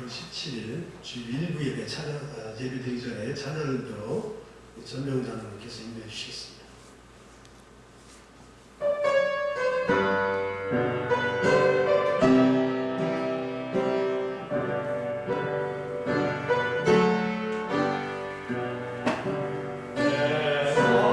6월 17일 주 일부 예배 예배 드리기 전에 찬양을로 전명자님께서 인도해 주시겠습니다. 예수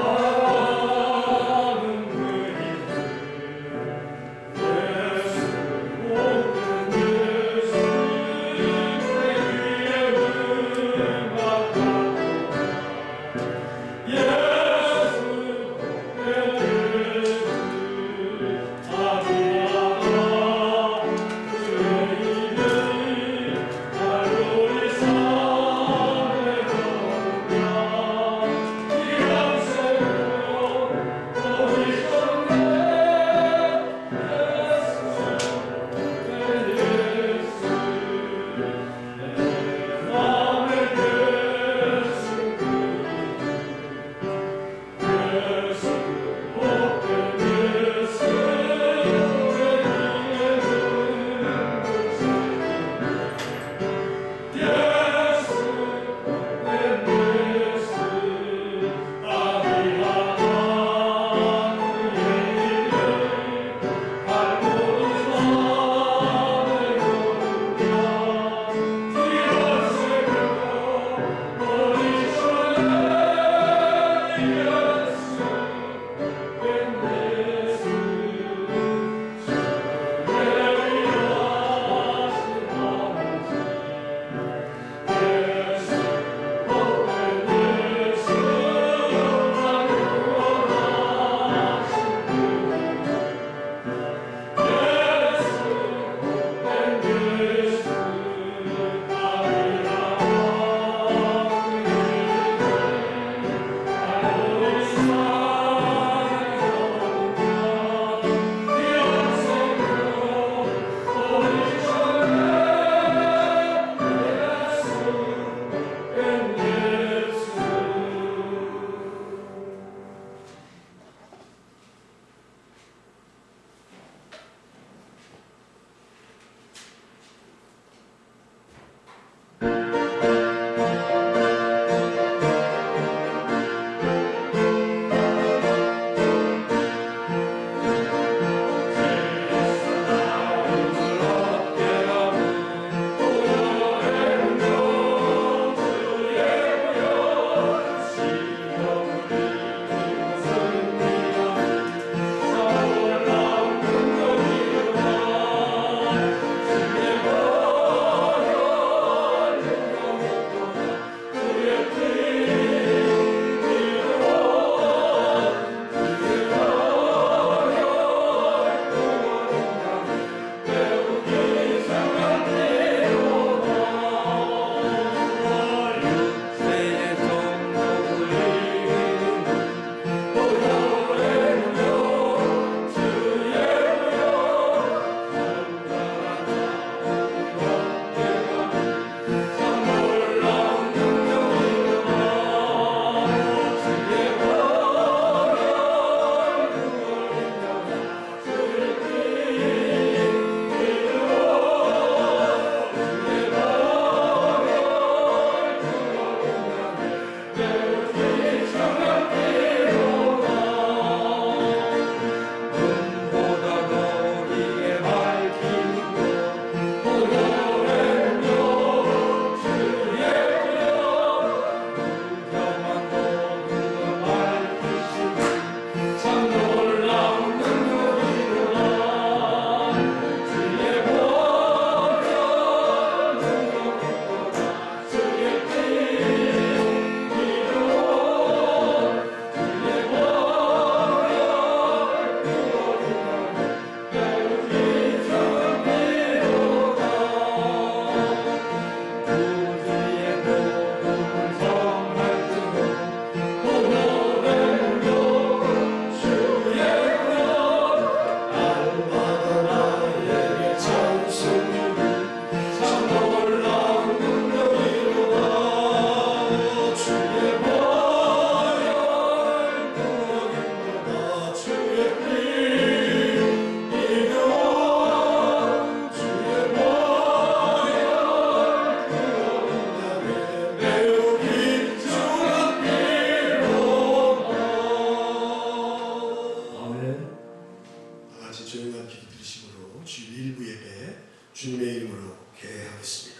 함께 하겠습니다.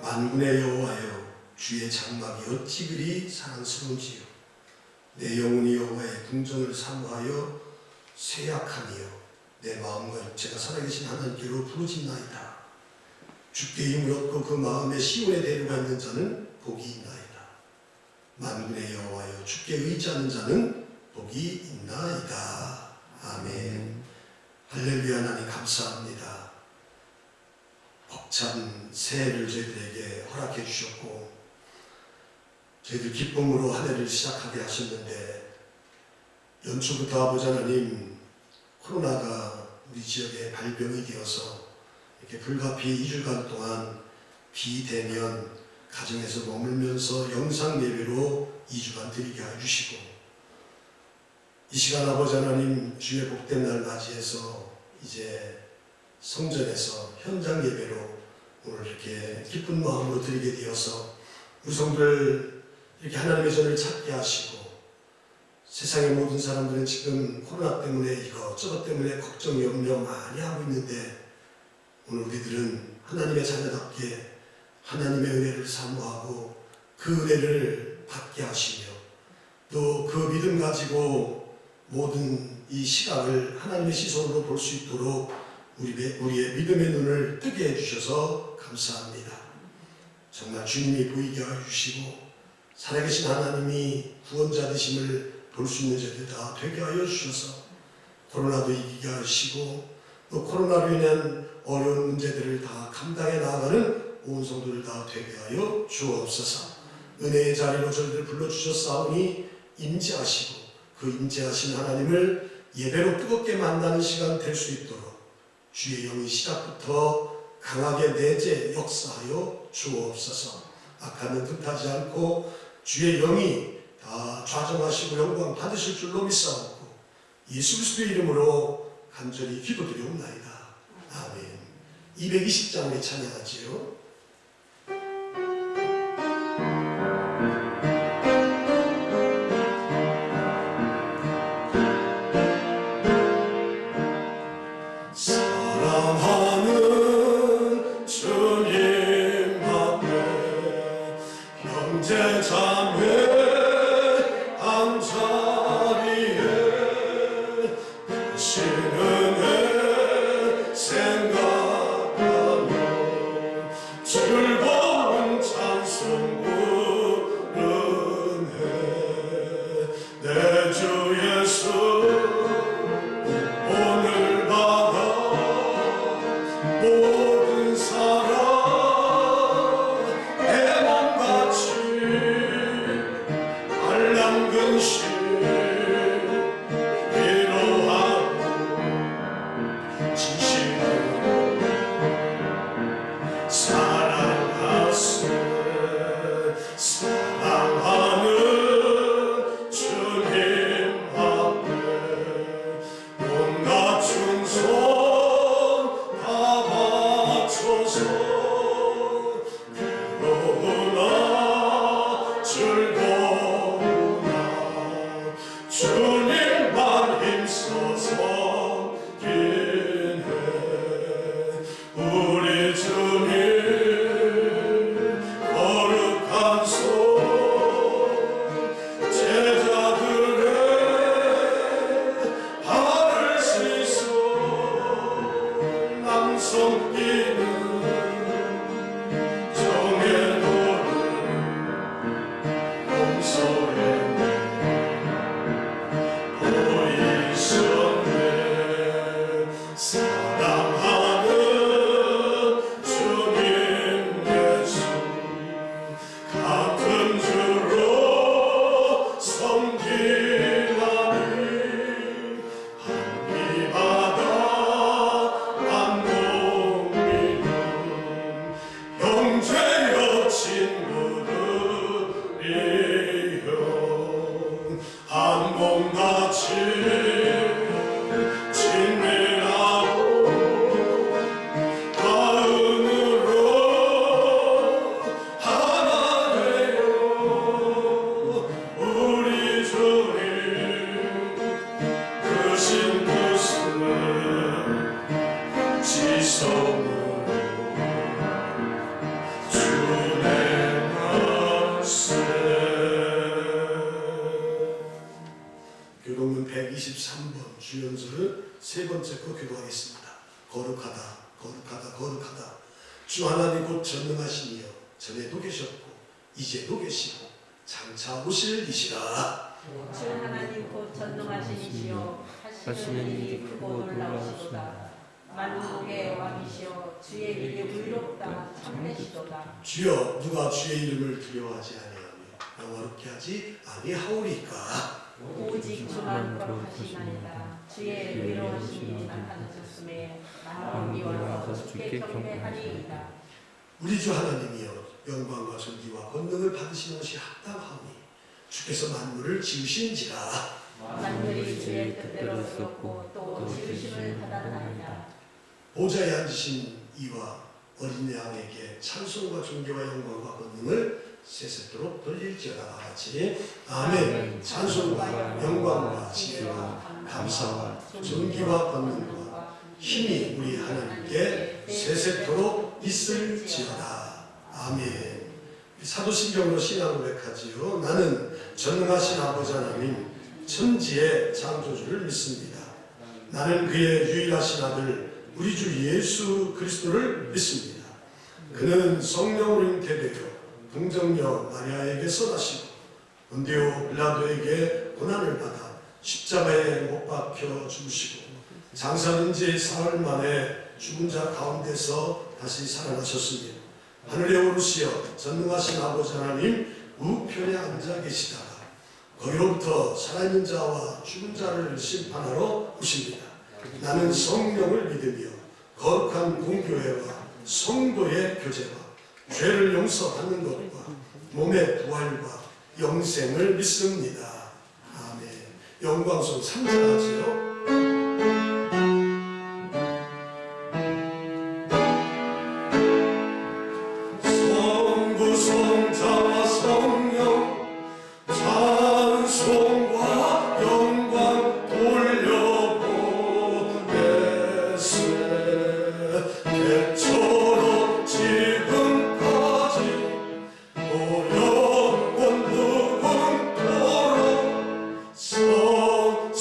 만군의 여호와여, 주의 장막이 어찌 그리 사랑스러운지요. 내 영혼이 여호와의 궁정을 사모하여 쇠약하며 내 마음과 육체가 살아계신 하나님께로 부르짖나이다. 주께 힘을 얻고 그 마음에 시온에 데려가 있는 자는 복이 있나이다. 만군의 여호와여, 주께 의지하는 자는 복이 있나이다. 아멘. 할렐루야. 하나님 감사합니다. 벅찬 새해를 저희들에게 허락해 주셨고 저희들 기쁨으로 한 해를 시작하게 하셨는데, 연초부터 아버지 하나님 코로나가 우리 지역에 발병이 되어서 이렇게 불가피 2주간 동안 비대면 가정에서 머물면서 영상 예배로 2주간 드리게 해주시고, 이 시간 아버지 하나님 주의 복된 날 맞이해서 이제 성전에서 현장 예배로 오늘 이렇게 기쁜 마음으로 드리게 되어서 우리 성도들 이렇게 하나님의 전을 찾게 하시고, 세상의 모든 사람들은 지금 코로나 때문에 이것저것 때문에 걱정 염려 많이 하고 있는데, 오늘 우리들은 하나님의 자녀답게 하나님의 은혜를 사모하고 그 은혜를 받게 하시며, 또 그 믿음 가지고 모든 이 시각을 하나님의 시선으로 볼 수 있도록 우리의 믿음의 눈을 뜨게 해주셔서 감사합니다. 정말 주님이 보이게 해주시고 살아계신 하나님이 구원자 되심을 볼 수 있는 저희들 다 되게 하여 주셔서 코로나도 이기게 하시고, 또 코로나로 인한 어려운 문제들을 다 감당해 나아가는 온 성도를 다 되게 하여 주옵소서. 은혜의 자리로 저희들 불러주셨사오니 임재하시고 그 임재하신 하나님을 예배로 뜨겁게 만나는 시간 될 수 있도록 주의 영이 시작부터 강하게 내재 역사하여 주옵소서. 악하는 뜻하지 않고 주의 영이 다 좌정하시고 영광 받으실 줄로 믿사옵고 예수 그리스도의 이름으로 간절히 기도드리옵나이다. 아멘. 220장에 찬양하지요. 친구들이여 교동문 123번 주연서를 세 번째 거 교도하겠습니다. 거룩하다, 거룩하다, 거룩하다. 주 하나님 곧 전능하시며 전에도 계셨고 이제도 계시고 장차 오실 이시라. 주 하나님 곧 전능하시니시여 하시는 일이 크고 놀라우시도다. 만국의 왕이시여 주의 일이 의롭다 참되시도다. 주여 누가 주의 이름을 두려워하지 아니하며 영화롭게 하지 아니하오리까. 오직 주만 거룩하시나이다. 주의 의로우심이 나타나셨음에 만국이 와서 주께 경배하리이다. 우리 주 하나님이여 영광과 존귀와 권능을 받으시는 것이 합당하오니 주께서 만물을 지으신지라. 만물이 주의 뜻대로 되었고 또 지으심을 받았나이다. 보좌에 앉으신 이와 어린 양에게 찬송과 존귀와 영광과 권능을 세세토록 돌릴지어다. 같이 아멘. 찬송과 영광과 지혜와 감사와 존귀와 권능과 힘이 우리 하나님께 세세토록 있을지어다. 아멘. 사도신경으로 신앙 고백하지요. 나는 전능하신 아버지 하나님 천지의 창조주를 믿습니다. 나는 그의 유일하신 아들 우리 주 예수 그리스도를 믿습니다. 그는 성령으로 잉태되어 동정녀 마리아에게서 나시고 본디오 빌라도에게 고난을 받아 십자가에 못 박혀 죽으시고 장사된 지 사흘 만에 죽은 자 가운데서 다시 살아나셨습니다. 하늘에 오르시어 전능하신 아버지 하나님 우편에 앉아 계시다가 거기로부터 살아있는 자와 죽은 자를 심판하러 오십니다. 나는 성령을 믿으며 거룩한 공교회와 성도의 교제와 죄를 용서받는 것과 몸의 부활과 영생을 믿습니다. 아멘. 영광송 3절하지요. 성부성자와 성령 찬송과 영광 돌려보내세. 개처럼 지금까지 또 영원 무궁토록 성삼위께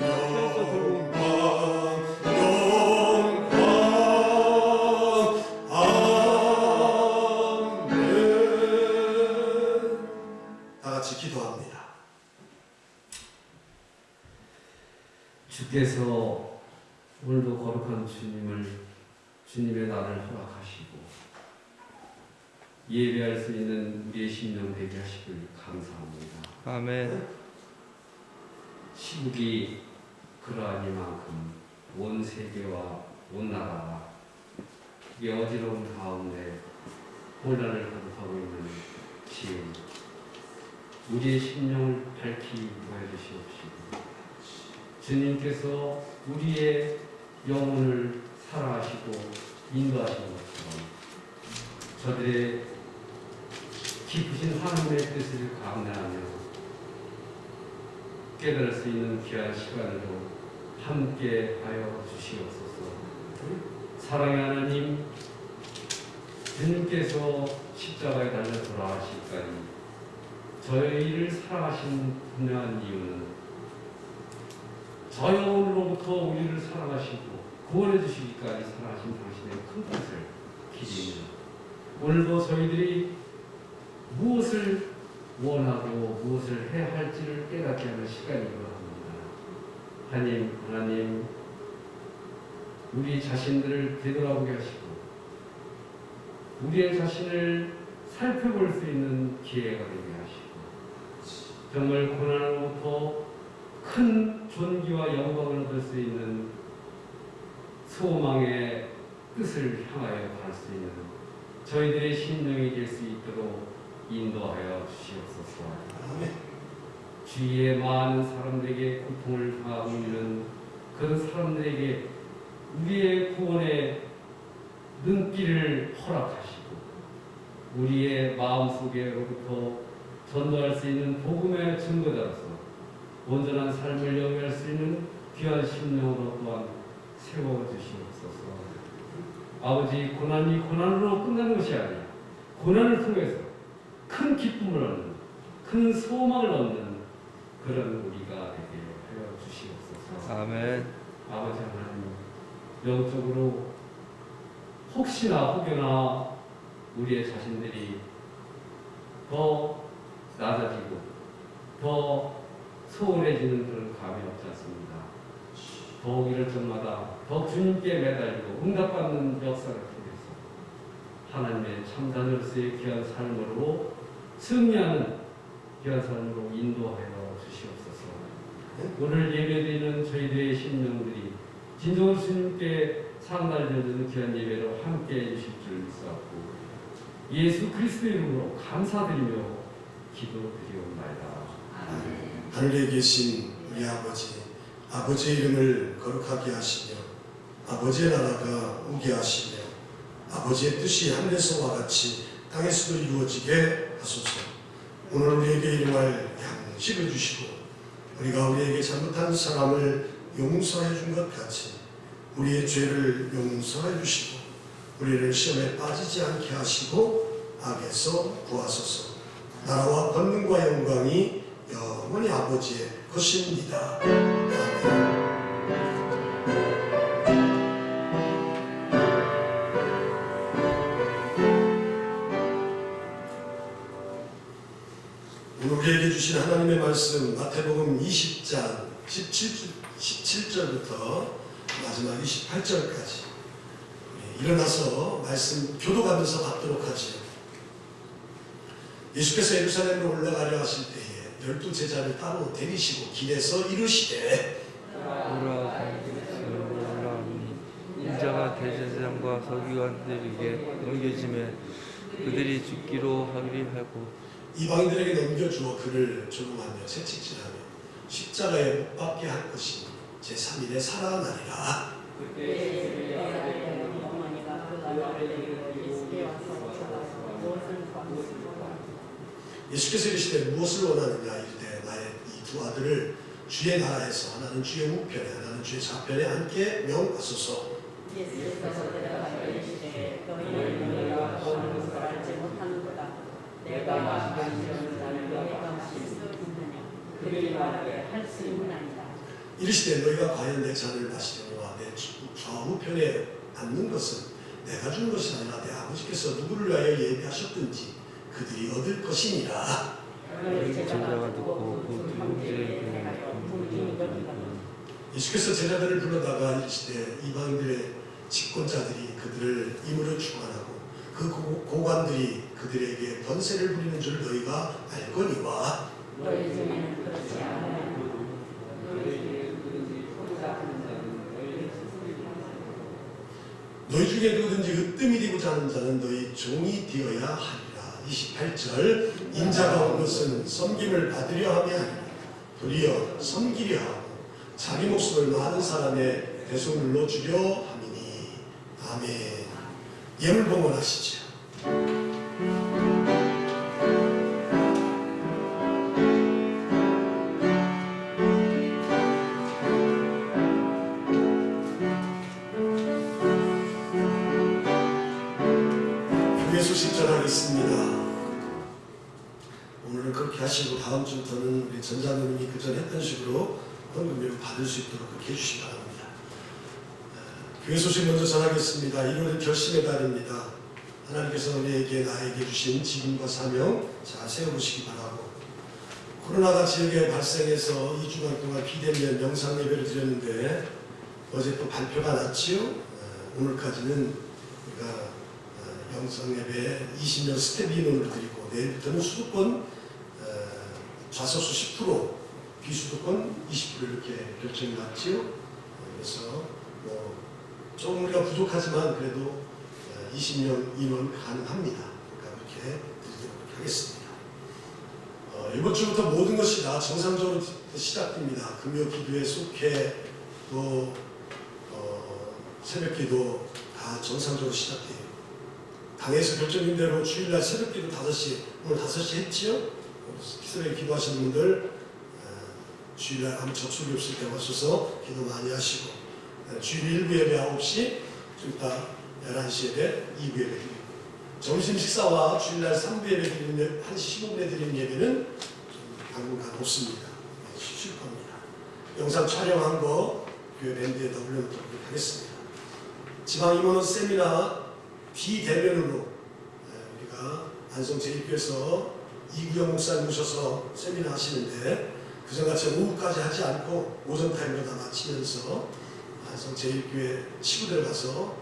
영광 영광 아멘. 다같이 기도합니다. 주께서 오늘도 거룩한 주님의 날을 허락하시고 예배할 수 있는 우리의 심령 되게 하시길 감사합니다. 아멘. 시국이 그러하니만큼 온 세계와 온 나라가 이 어지러운 가운데 혼란을 거듭하고 있는 지금 우리의 심령을 밝히 보여주시옵시고 주님께서 우리의 영혼을 살아하시고 인도하시는 것처럼 저들의 깊으신 하나님의 뜻을 감내하며 깨달을 수 있는 귀한 시간으로 함께 하여 주시옵소서. 사랑의 하나님, 주님께서 십자가에 달려 돌아가시기까지 저희를 사랑하신 분명한 이유는 저 영혼으로부터 우리를 사랑하시고 구원해 주시기까지 사랑하신 당신의 큰 뜻을 기리며 오늘도 저희들이 무엇을 원하고 무엇을 해야 할지를 깨닫게 하는 시간이기도 합니다. 하나님, 우리 자신들을 되돌아보게 하시고 우리의 자신을 살펴볼 수 있는 기회가 되게 하시고 정말 고난으로부터 큰 존귀와 영광을 얻을 수 있는 소망의 뜻을 향하여 갈 수 있는 저희들의 심령이 될 수 있도록 인도하여 주시옵소서. 주위의 많은 사람들에게 고통을 당하고 있는 그런 사람들에게 우리의 구원의 눈길을 허락하시고 우리의 마음속에로부터 전도할 수 있는 복음의 증거자로서 온전한 삶을 영위할 수 있는 귀한 심령으로 또한 세워주시옵소서. 아버지, 고난이 고난으로 끝나는 것이 아니라 고난을 통해서 큰 기쁨을 얻는, 큰 소망을 얻는 그런 우리가 되게 하여 주시옵소서. 아멘. 아버지 하나님, 영적으로 혹시나 혹여나 우리의 자신들이 더 낮아지고 더 소홀해지는 그런 감이 없지 않습니다. 더욱 이럴 적마다 더 주님께 매달리고 응답받는 역사를 통해서 하나님의 참자녀로서의 귀한 삶으로 승리하는 귀한 삶으로 인도하여 주시옵소서. 오늘 예배드리는 저희들의 심령들이 진정으로 주님께 상달되는 귀한 예배로 함께해 주실 줄 믿사옵고 예수 그리스도의 이름으로 감사드리며 기도드리옵나이다. 하늘에 계신 우리 아버지, 아버지의 이름을 거룩하게 하시며 아버지의 나라가 오게 하시며 아버지의 뜻이 하늘에서와 같이 땅에서도 이루어지게 하소서. 오늘 우리에게 일용할 양식을 주시고 우리가 우리에게 잘못한 사람을 용서해 준 것 같이 우리의 죄를 용서해 주시고 우리를 시험에 빠지지 않게 하시고 악에서 구하소서. 나라와 권능과 영광이 영원히 아버지의 것입니다. 아멘. 오늘 우리에게 주신 하나님의 말씀 마태복음 20장 17절부터 마지막 28절까지 일어나서 말씀 교도하면서 받도록 하지요. 예수께서 예루살렘으로 올라가려 하실 때에 12 제자를 따로 데리시고 길에서 이르시되 인자가 대제사장과 서기관들에게 넘겨지매 그들이 죽기로 하기로 하고 이방인들에게 넘겨주어 그를 조롱하며 채찍질하며 십자가에 못 박게 할 것이 제3일에 살아나리라. 예수께서 이르시되 무엇을 원하느냐 이르되 나의 이 두 아들을 주의 나라에서 하나는 주의 우편에 하나는 주의 좌편에 함께 명하소서. 예수께서 대답하여 이르시되 너희는 너희가 원하는 것을 알지 못하는도다. 내가 말하는 자는 너희가 마실 수 있느냐 그들이 말하되 할 수 있나이다. 이르시되 너희가 과연 내 잔을 마시려니와 내 좌우편에 앉는 것은 내가 준 것이 아니라 내 아버지께서 누구를 위하여 예비하셨든지 그들이 얻을 것이니라. 제자가 듣고 그 두루지에 예수께서 제자들을 불러다가 이르시되 이방인들의 집권자들이 그들을 임으로 충만하고 그 고관들이 그들에게 번세를 부리는 줄 너희가 알거니와 너희 중에는 그렇지 않으면 너희 중에 누구든지 으뜸이 되고자 하는 자는 너희 종이 되어야 하리라. 28절 인자가 온 것은 섬김을 받으려 함이 아니라 도리어 섬기려 하고 자기 목숨을 많은 사람의 대속물로 주려 함이니. 아멘. 예물 봉헌하시죠. 교회 소식 전하겠습니다. 오늘은 그렇게 하시고 다음 주부터는 우리 전자님이 그전 했던 식으로 헌금을 받을 수 있도록 그렇게 해주시기 바랍니다. 교회 소식 먼저 전하겠습니다. 1월은 결심의 달입니다. 하나님께서 우리에게 나에게 주신 직임과 사명 잘 세워보시기 바라고, 코로나가 지역에 발생해서 2주간 동안 비대면 영상 예배를 드렸는데 어제 또 발표가 났지요. 오늘까지는 우리가 영상 예배 20년 스텝 인원을 드리고 내일부터는 수도권 좌석수 10%, 비수도권 20% 이렇게 결정이 났지요. 그래서 조금 우리가 부족하지만 그래도 20명 인원 가능합니다. 그러니까 그렇게 드리도록 하겠습니다. 이번 주부터 모든 것이 다 정상적으로 시작됩니다. 금요 기도회, 속회, 또 새벽 기도 다 정상적으로 시작돼요. 당에서 결정된 대로 주일날 새벽 기도 5시, 오늘 5시 했지요? 새벽에 기도하시는 분들 주일날 아무 접속이 없을 때 오셔서 기도 많이 하시고, 주일 1부 예배 9시, 좀 이따 11시 예배 2부 예배 드립니다. 점심 식사와 주일날 3부 예배 드리는 1시 15분에 드리는 예배는 좀 당분간 없습니다. 쉬실 겁니다. 영상 촬영한 거 교회 밴드에다 올려놓도록 하겠습니다. 지방 임원원 세미나 비대면으로 우리가 안성 제1교에서 이구영 목사님 모셔서 세미나 하시는데, 그전같이 오후까지 하지 않고 오전 타임으로 다 마치면서 안성 제1교회 친구들 가서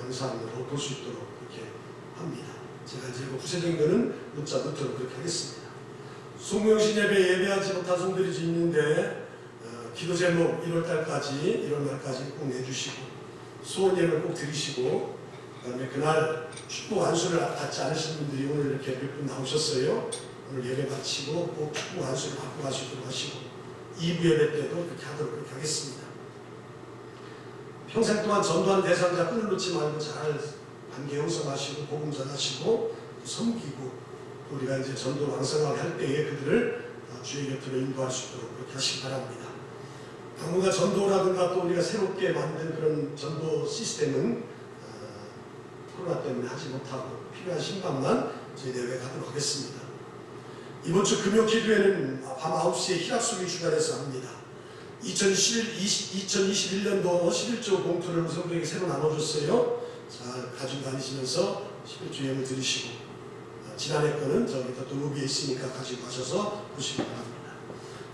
영상으로 볼 수 있도록 그렇게 합니다. 제가 이제 구체적인 거는 문자 넣도록 그렇게 하겠습니다. 송명신 예배 예배하지 못한 성들이 있는데 기도 제목 1월달까지 1월 말까지 꼭 내주시고, 소원 예배를 꼭 드리시고, 그다음에 그날 축복 안수를 받지 않으신 분들이 오늘 이렇게 몇 분 나오셨어요. 오늘 예배 마치고 꼭 축복 안수를 받고 가시도록 하시고, 2부 예배 때도 그렇게 하도록 그렇게 하겠습니다. 평생 동안 전도하는 대상자 끈을 놓지 말고 잘 관계 형성하시고 복음 전하시고 섬기고, 우리가 이제 전도 왕성하게 할 때에 그들을 주의 곁으로 인도할 수 있도록 그렇게 하시기 바랍니다. 당분간 전도라든가 또 우리가 새롭게 만든 그런 전도 시스템은 코로나 때문에 하지 못하고 필요한 신방만 저희 내외하도록 하겠습니다. 이번 주 금요 기도회는 밤 9시에 희락수기 주간에서 합니다. 2021년도 11조 봉투를 성도에게 새로 나눠줬어요. 잘 가지고 다니시면서 11조 예물 드리시고, 지난해 거는 저기다 또 로비에 있으니까 가지고 가셔서 보시기 바랍니다.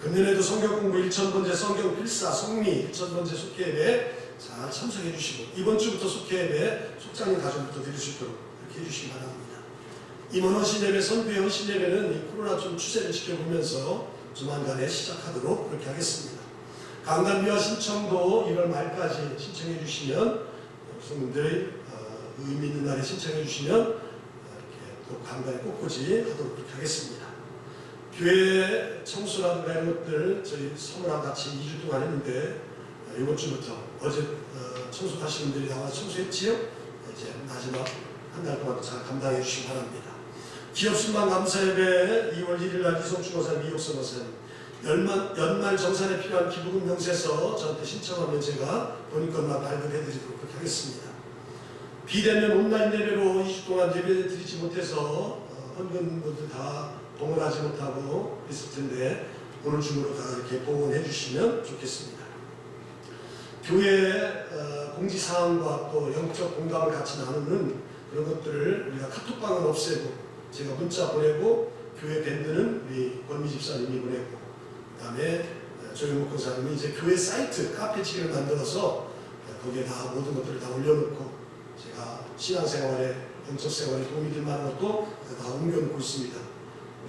금년에도 성경 공부 1000번째 성경 필사 성리 1000번째 속회예배 잘 참석해 주시고, 이번 주부터 속회예배 속장님 가정부터 드릴 수 있도록 이렇게 해주시기 바랍니다. 임원 헌신 예배, 선교의 헌신 예배는 이 코로나 좀 추세를 지켜보면서 조만간에 시작하도록 그렇게 하겠습니다. 강단비와 신청도 1월 말까지 신청해 주시면, 여러분들이 의미 있는 날에 신청해 주시면 이렇게 또 강단에 꼿꼿이 하도록 그렇게 하겠습니다. 교회 청소라든가 이런 것들 저희 서문랑 같이 2주 동안 했는데, 이번 주부터 어제 청소하시는 분들이 나와서 청소했지요? 이제 마지막 한 달 동안 잘 감당해 주시기 바랍니다. 기업 순방 감사예배 2월 1일 날 이성주 목사님, 이옥선 목사님 연말 정산에 필요한 기부금 명세서 저한테 신청하면 제가 본인 것만 발급해 드리도록 그렇게 하겠습니다. 비대면 온라인 예배로 2주 동안 예배 드리지 못해서 헌금 분들 다 봉헌하지 못하고 있을 텐데, 오늘 중으로 다 이렇게 봉헌해 주시면 좋겠습니다. 교회 공지사항과 또 영적 공감을 같이 나누는 그런 것들을 우리가 카톡방은 없애고, 제가 문자 보내고, 교회 밴드는 우리 권미 집사님이 보내고, 그 다음에 조영목 권사님이 이제 교회 사이트 카페치기를 만들어서 거기에 다 모든 것들을 다 올려놓고, 제가 신앙생활에 영적 생활에 도움이 될 만한 것도 다 옮겨놓고 있습니다.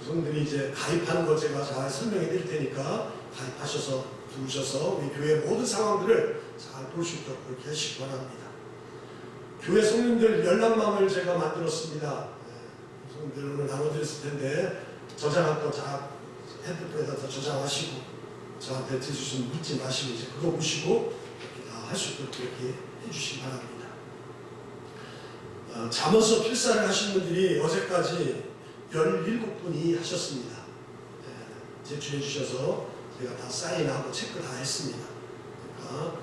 성도들이 이제 가입하는 것 제가 잘 설명해 드릴 테니까 가입하셔서 들으셔서 우리 교회 모든 상황들을 잘 볼 수 있도록 그렇게 하시기 바랍니다. 교회 성도님들 연락망을 제가 만들었습니다. 성도들 오늘 나눠드렸을 텐데, 저장할 거 잘 핸드폰에다 저장하시고, 저한테 드시면 묻지 마시고 이제 그거 보시고 이렇게 다 할 수 있도록 그렇게 해주시기 바랍니다. 잠언서 필사를 하신 분들이 어제까지 17분이 하셨습니다. 제출해 주셔서 제가 다 사인하고 체크 다 했습니다. 그러니까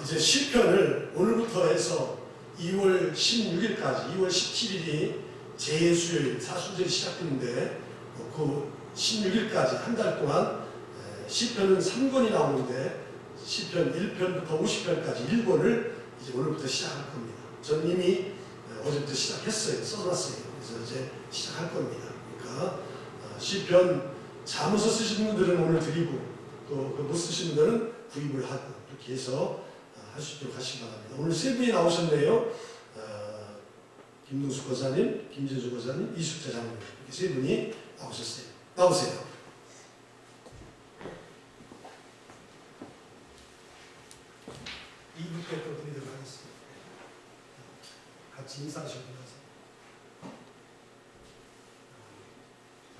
이제 시편을 오늘부터 해서 2월 16일까지 2월 17일이 제수요일 사순절이 시작되는데, 그 16일까지 한 달 동안 시편은 3권이 나오는데, 시편 1편부터 50편까지 1권을 이제 오늘부터 시작할 겁니다. 전 이미 어제부터 시작했어요. 써놨어요. 그래서 이제 시작할 겁니다. 그러니까 시편 잠언서 쓰시는 분들은 오늘 드리고, 또 못 쓰시는 분들은 구입을 하고, 이렇게 해서 할 수 있도록 하시기 바랍니다. 오늘 세 분이 나오셨네요. 김동수 권사님, 김진수 권사님, 이숙재 장로님, 이렇게 세 분이 나오셨어요. 나오세요. 이분께 또 드리도록 하겠습니다. 같이 인사하시고 나서.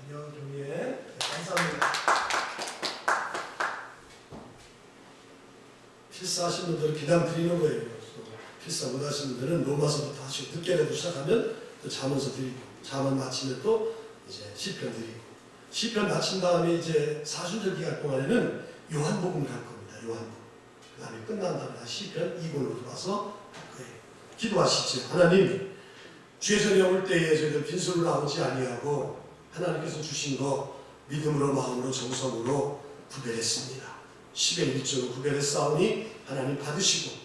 안녕, 종예. 필사 하신 분들은 기담 드리는 거예요. 또 필사 못 하신 분들은 로마서부터 하시고 늦게라도 시작하면 또 잠언서 드리고 잠언 마치면 또 이제 시편 드리고 시편 마친 다음에 이제 사순절 기간 동안에는 요한복음 갈 겁니다. 요한복음. 그 다음에 끝난 다음에 시편 2권으로 들어와서 할 거예요. 기도하시죠. 하나님, 주의 전에 올 때에 저희들 빈손으로 나오지 아니하고 하나님께서 주신 거 믿음으로 마음으로 정성으로 구별했습니다. 10의 1조로 구별했사오니 하나님 받으시고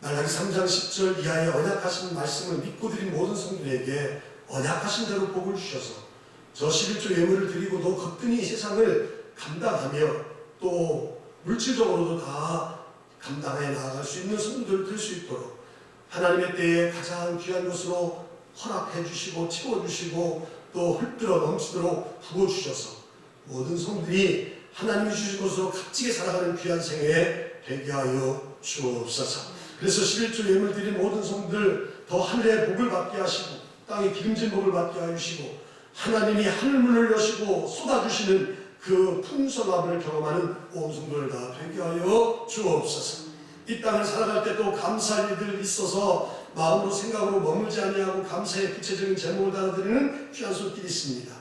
말라기 3장 10절 이하의 언약하신 말씀을 믿고 드린 모든 성도에게 언약하신 대로 복을 주셔서 저 11조 예물을 드리고도 거뜬히 세상을 감당하며 또 물질적으로도 다 감당해 나아갈 수 있는 성도들 될 수 있도록 하나님의 때에 가장 귀한 것으로 허락해 주시고 채워주시고 또 흙들어 넘치도록 부어주셔서 모든 성들이 하나님이 주신 것으로 값지게 살아가는 귀한 생애 되게 하여 주옵소서. 그래서 11조 예물 드린 모든 성들 더 하늘의 복을 받게 하시고 땅에 기름진 복을 받게 하시고 하나님이 하늘문을 여시고 쏟아주시는 그 풍성함을 경험하는 온 성도를 다 되게 하여 주옵소서. 이 땅을 살아갈 때 또 감사할 일들 있어서 마음으로 생각으로 머물지 아니하고 감사의 구체적인 제목을 달아드리는 귀한 손길이 있습니다.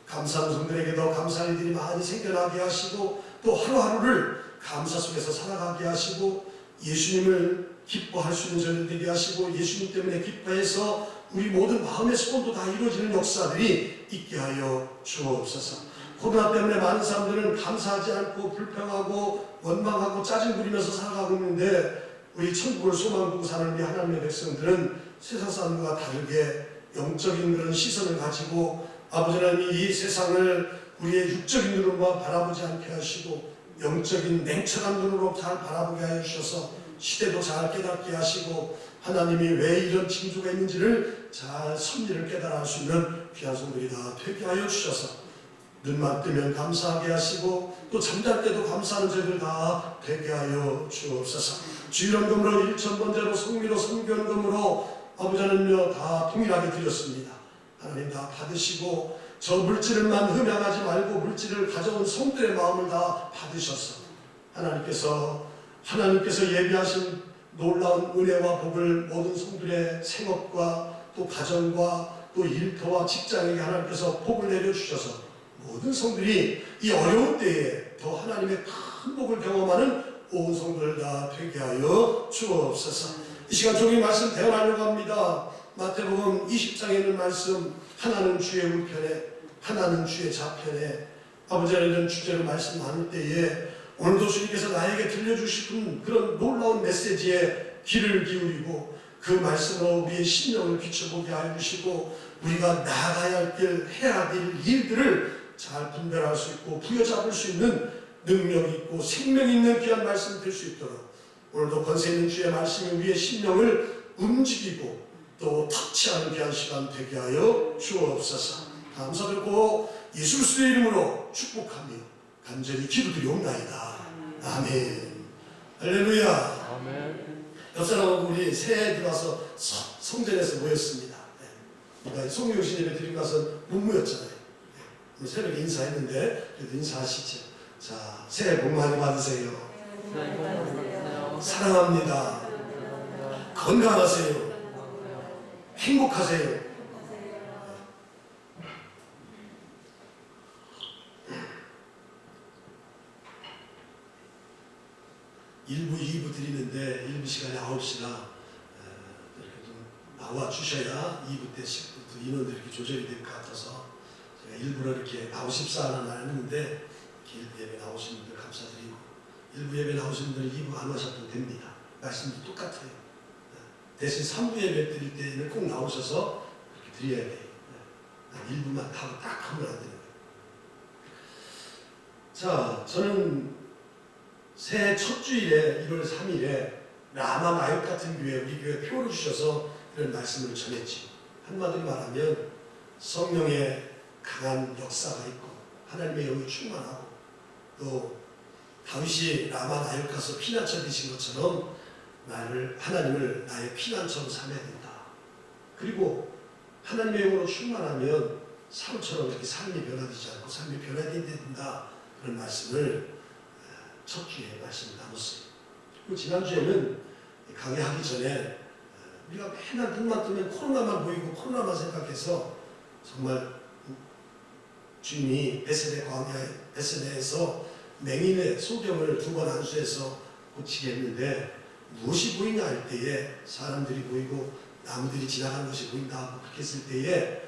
감사하는 성들에게도 감사할 일들이 많이 생겨나게 하시고 또 하루하루를 감사 속에서 살아가게 하시고 예수님을 기뻐할 수 있는 저희들 되게 하시고 예수님 때문에 기뻐해서 우리 모든 마음의 소원도 다 이루어지는 역사들이 있게 하여 주옵소서. 코로나 때문에 많은 사람들은 감사하지 않고 불평하고 원망하고 짜증 부리면서 살아가고 있는데 우리 천국을 소망 두고 사는 우리 하나님의 백성들은 세상 사람과 다르게 영적인 그런 시선을 가지고 아버지 하나님이 이 세상을 우리의 육적인 눈으로만 바라보지 않게 하시고 영적인 냉철한 눈으로 잘 바라보게 하여 주셔서 시대도 잘 깨닫게 하시고 하나님이 왜 이런 징조가 있는지를 잘 섭리를 깨달아 할 수 있는 귀한 성들이 다 되게 하여 주셔서 눈만 뜨면 감사하게 하시고 또 잠잘 때도 감사하는 저희들 다 되게 하여 주옵소서. 주일헌금으로 1,000번제로 성미로 성견금으로 아버지 하나님여 다 동일하게 드렸습니다. 하나님 다 받으시고 저 물질을만 흠양하지 말고 물질을 가져온 성들의 마음을 다 받으셔서 하나님께서 예비하신 놀라운 은혜와 복을 모든 성들의 생업과 또 가정과 또 일터와 직장에게 하나님께서 복을 내려주셔서 모든 성들이 이 어려운 때에 더 하나님의 큰 복을 경험하는 온 성들 다 되게 하여 주옵소서. 이 시간 종이 말씀 대언하려고 합니다. 마태복음 20장에 있는 말씀 하나는 주의 우편에 하나는 주의 좌편에 아버지 하나님 주제로 말씀 나눌 때에 오늘도 주님께서 나에게 들려주시는 그런 놀라운 메시지에 귀를 기울이고 그 말씀으로 우리의 심령을 비춰보게 하여 주시고 우리가 나아가야 할 길, 해야 될 일들을 잘 분별할 수 있고 부여잡을 수 있는 능력 있고 생명 있는 귀한 말씀 될 수 있도록 오늘도 권세 있는 주의 말씀이 우리의 심령을 움직이고 또 터치하는 귀한 시간 되게 하여 주옵소서. 감사드리고 예수 그리스도의 이름으로 축복하며 간절히 기도드리옵나이다. 아멘. 할렐루야. 아멘. 옆 사람하고 우리 새해 들어와서 성전에서 모였습니다. 그러니까 송영신 예배 드리고 나서 못 모였잖아요. 오늘 새벽에 인사했는데 그래도 인사하시죠. 자, 새해 복 많이 받으세요. 사랑합니다. 건강하세요. 행복하세요. 일부 2부 드리는데 1부 시간에 9시라 이렇게 좀 나와 주셔야 2부 때 인원들이 이렇게 조절이 될 것 같아서 제가 일부러 이렇게 나오십사는 안 했는데 일부 예배 나오신 분들 감사드리고 일부 예배 나오신 분들 2부 안 오셔도 됩니다. 말씀도 똑같아요. 대신 3부 예배 드릴 때는 꼭 나오셔서 그렇게 드려야 돼요. 1부만 하고 딱 하면 안 되는 거예요. 자, 저는 새해 첫 주일에 1월 3일에 라마 마역 같은 교회 우리 교회 표를 주셔서 이런 말씀을 전했지. 한마디로 말하면 성령의 강한 역사가 있고 하나님의 영이 충만하고 또 다윗이 라마 나역 가서 피난처 되신 것처럼 하나님을 나의 피난처로 삼아야 된다. 그리고 하나님의 영으로 충만하면 사울처럼 이렇게 삶이 변화되지 않고 삶이 변화된다. 그런 말씀을 첫 주에 말씀을 나눴어요. 그리고 지난주에는 강의하기 전에 우리가 맨날 눈만 뜨면 코로나만 보이고 코로나만 생각해서 정말 주님이 베세다에서 맹인의 소경을 2번 안수해서 고치게 했는데 무엇이 보이냐 할 때에 사람들이 보이고 나무들이 지나가는 것이 보인다 하고 그렇게 했을 때에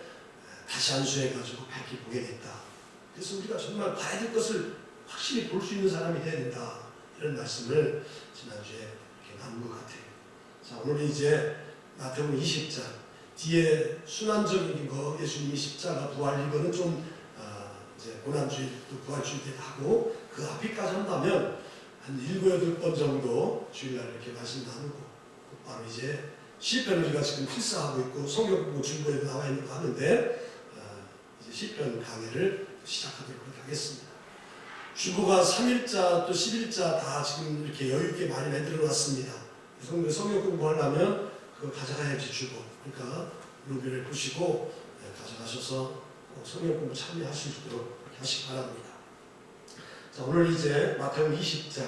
다시 안수해가지고 밝게 보게 됐다. 그래서 우리가 정말 봐야 될 것을 확실히 볼 수 있는 사람이 돼야 된다. 이런 말씀을 지난주에 이렇게 나눈 것 같아요. 자, 오늘은 이제 마태복음 20장 뒤에 순환적인 거 예수님이 십자가 부활 이거는 좀 이제 고난주일 또 부활주일 때 하고 그 앞에까지 한다면 한 7, 8번 정도 주일날 이렇게 말씀 나누고 바로 이제 시편 우리가 지금 필사하고 있고 성경 공부 중보에도 나와 있는 거 하는데 이제 시편 강의를 시작하도록 하겠습니다. 주보가 3일자 또 11자 다 지금 이렇게 여유 있게 많이 만들어 놨습니다. 성경 공부하려면 그거 가져가야지 주보. 그러니까 루비를 보시고 가져가셔서 성경 공부 참여하실 수 있도록 그렇게 하시기 바랍니다. 자, 오늘 이제 마태복음 20장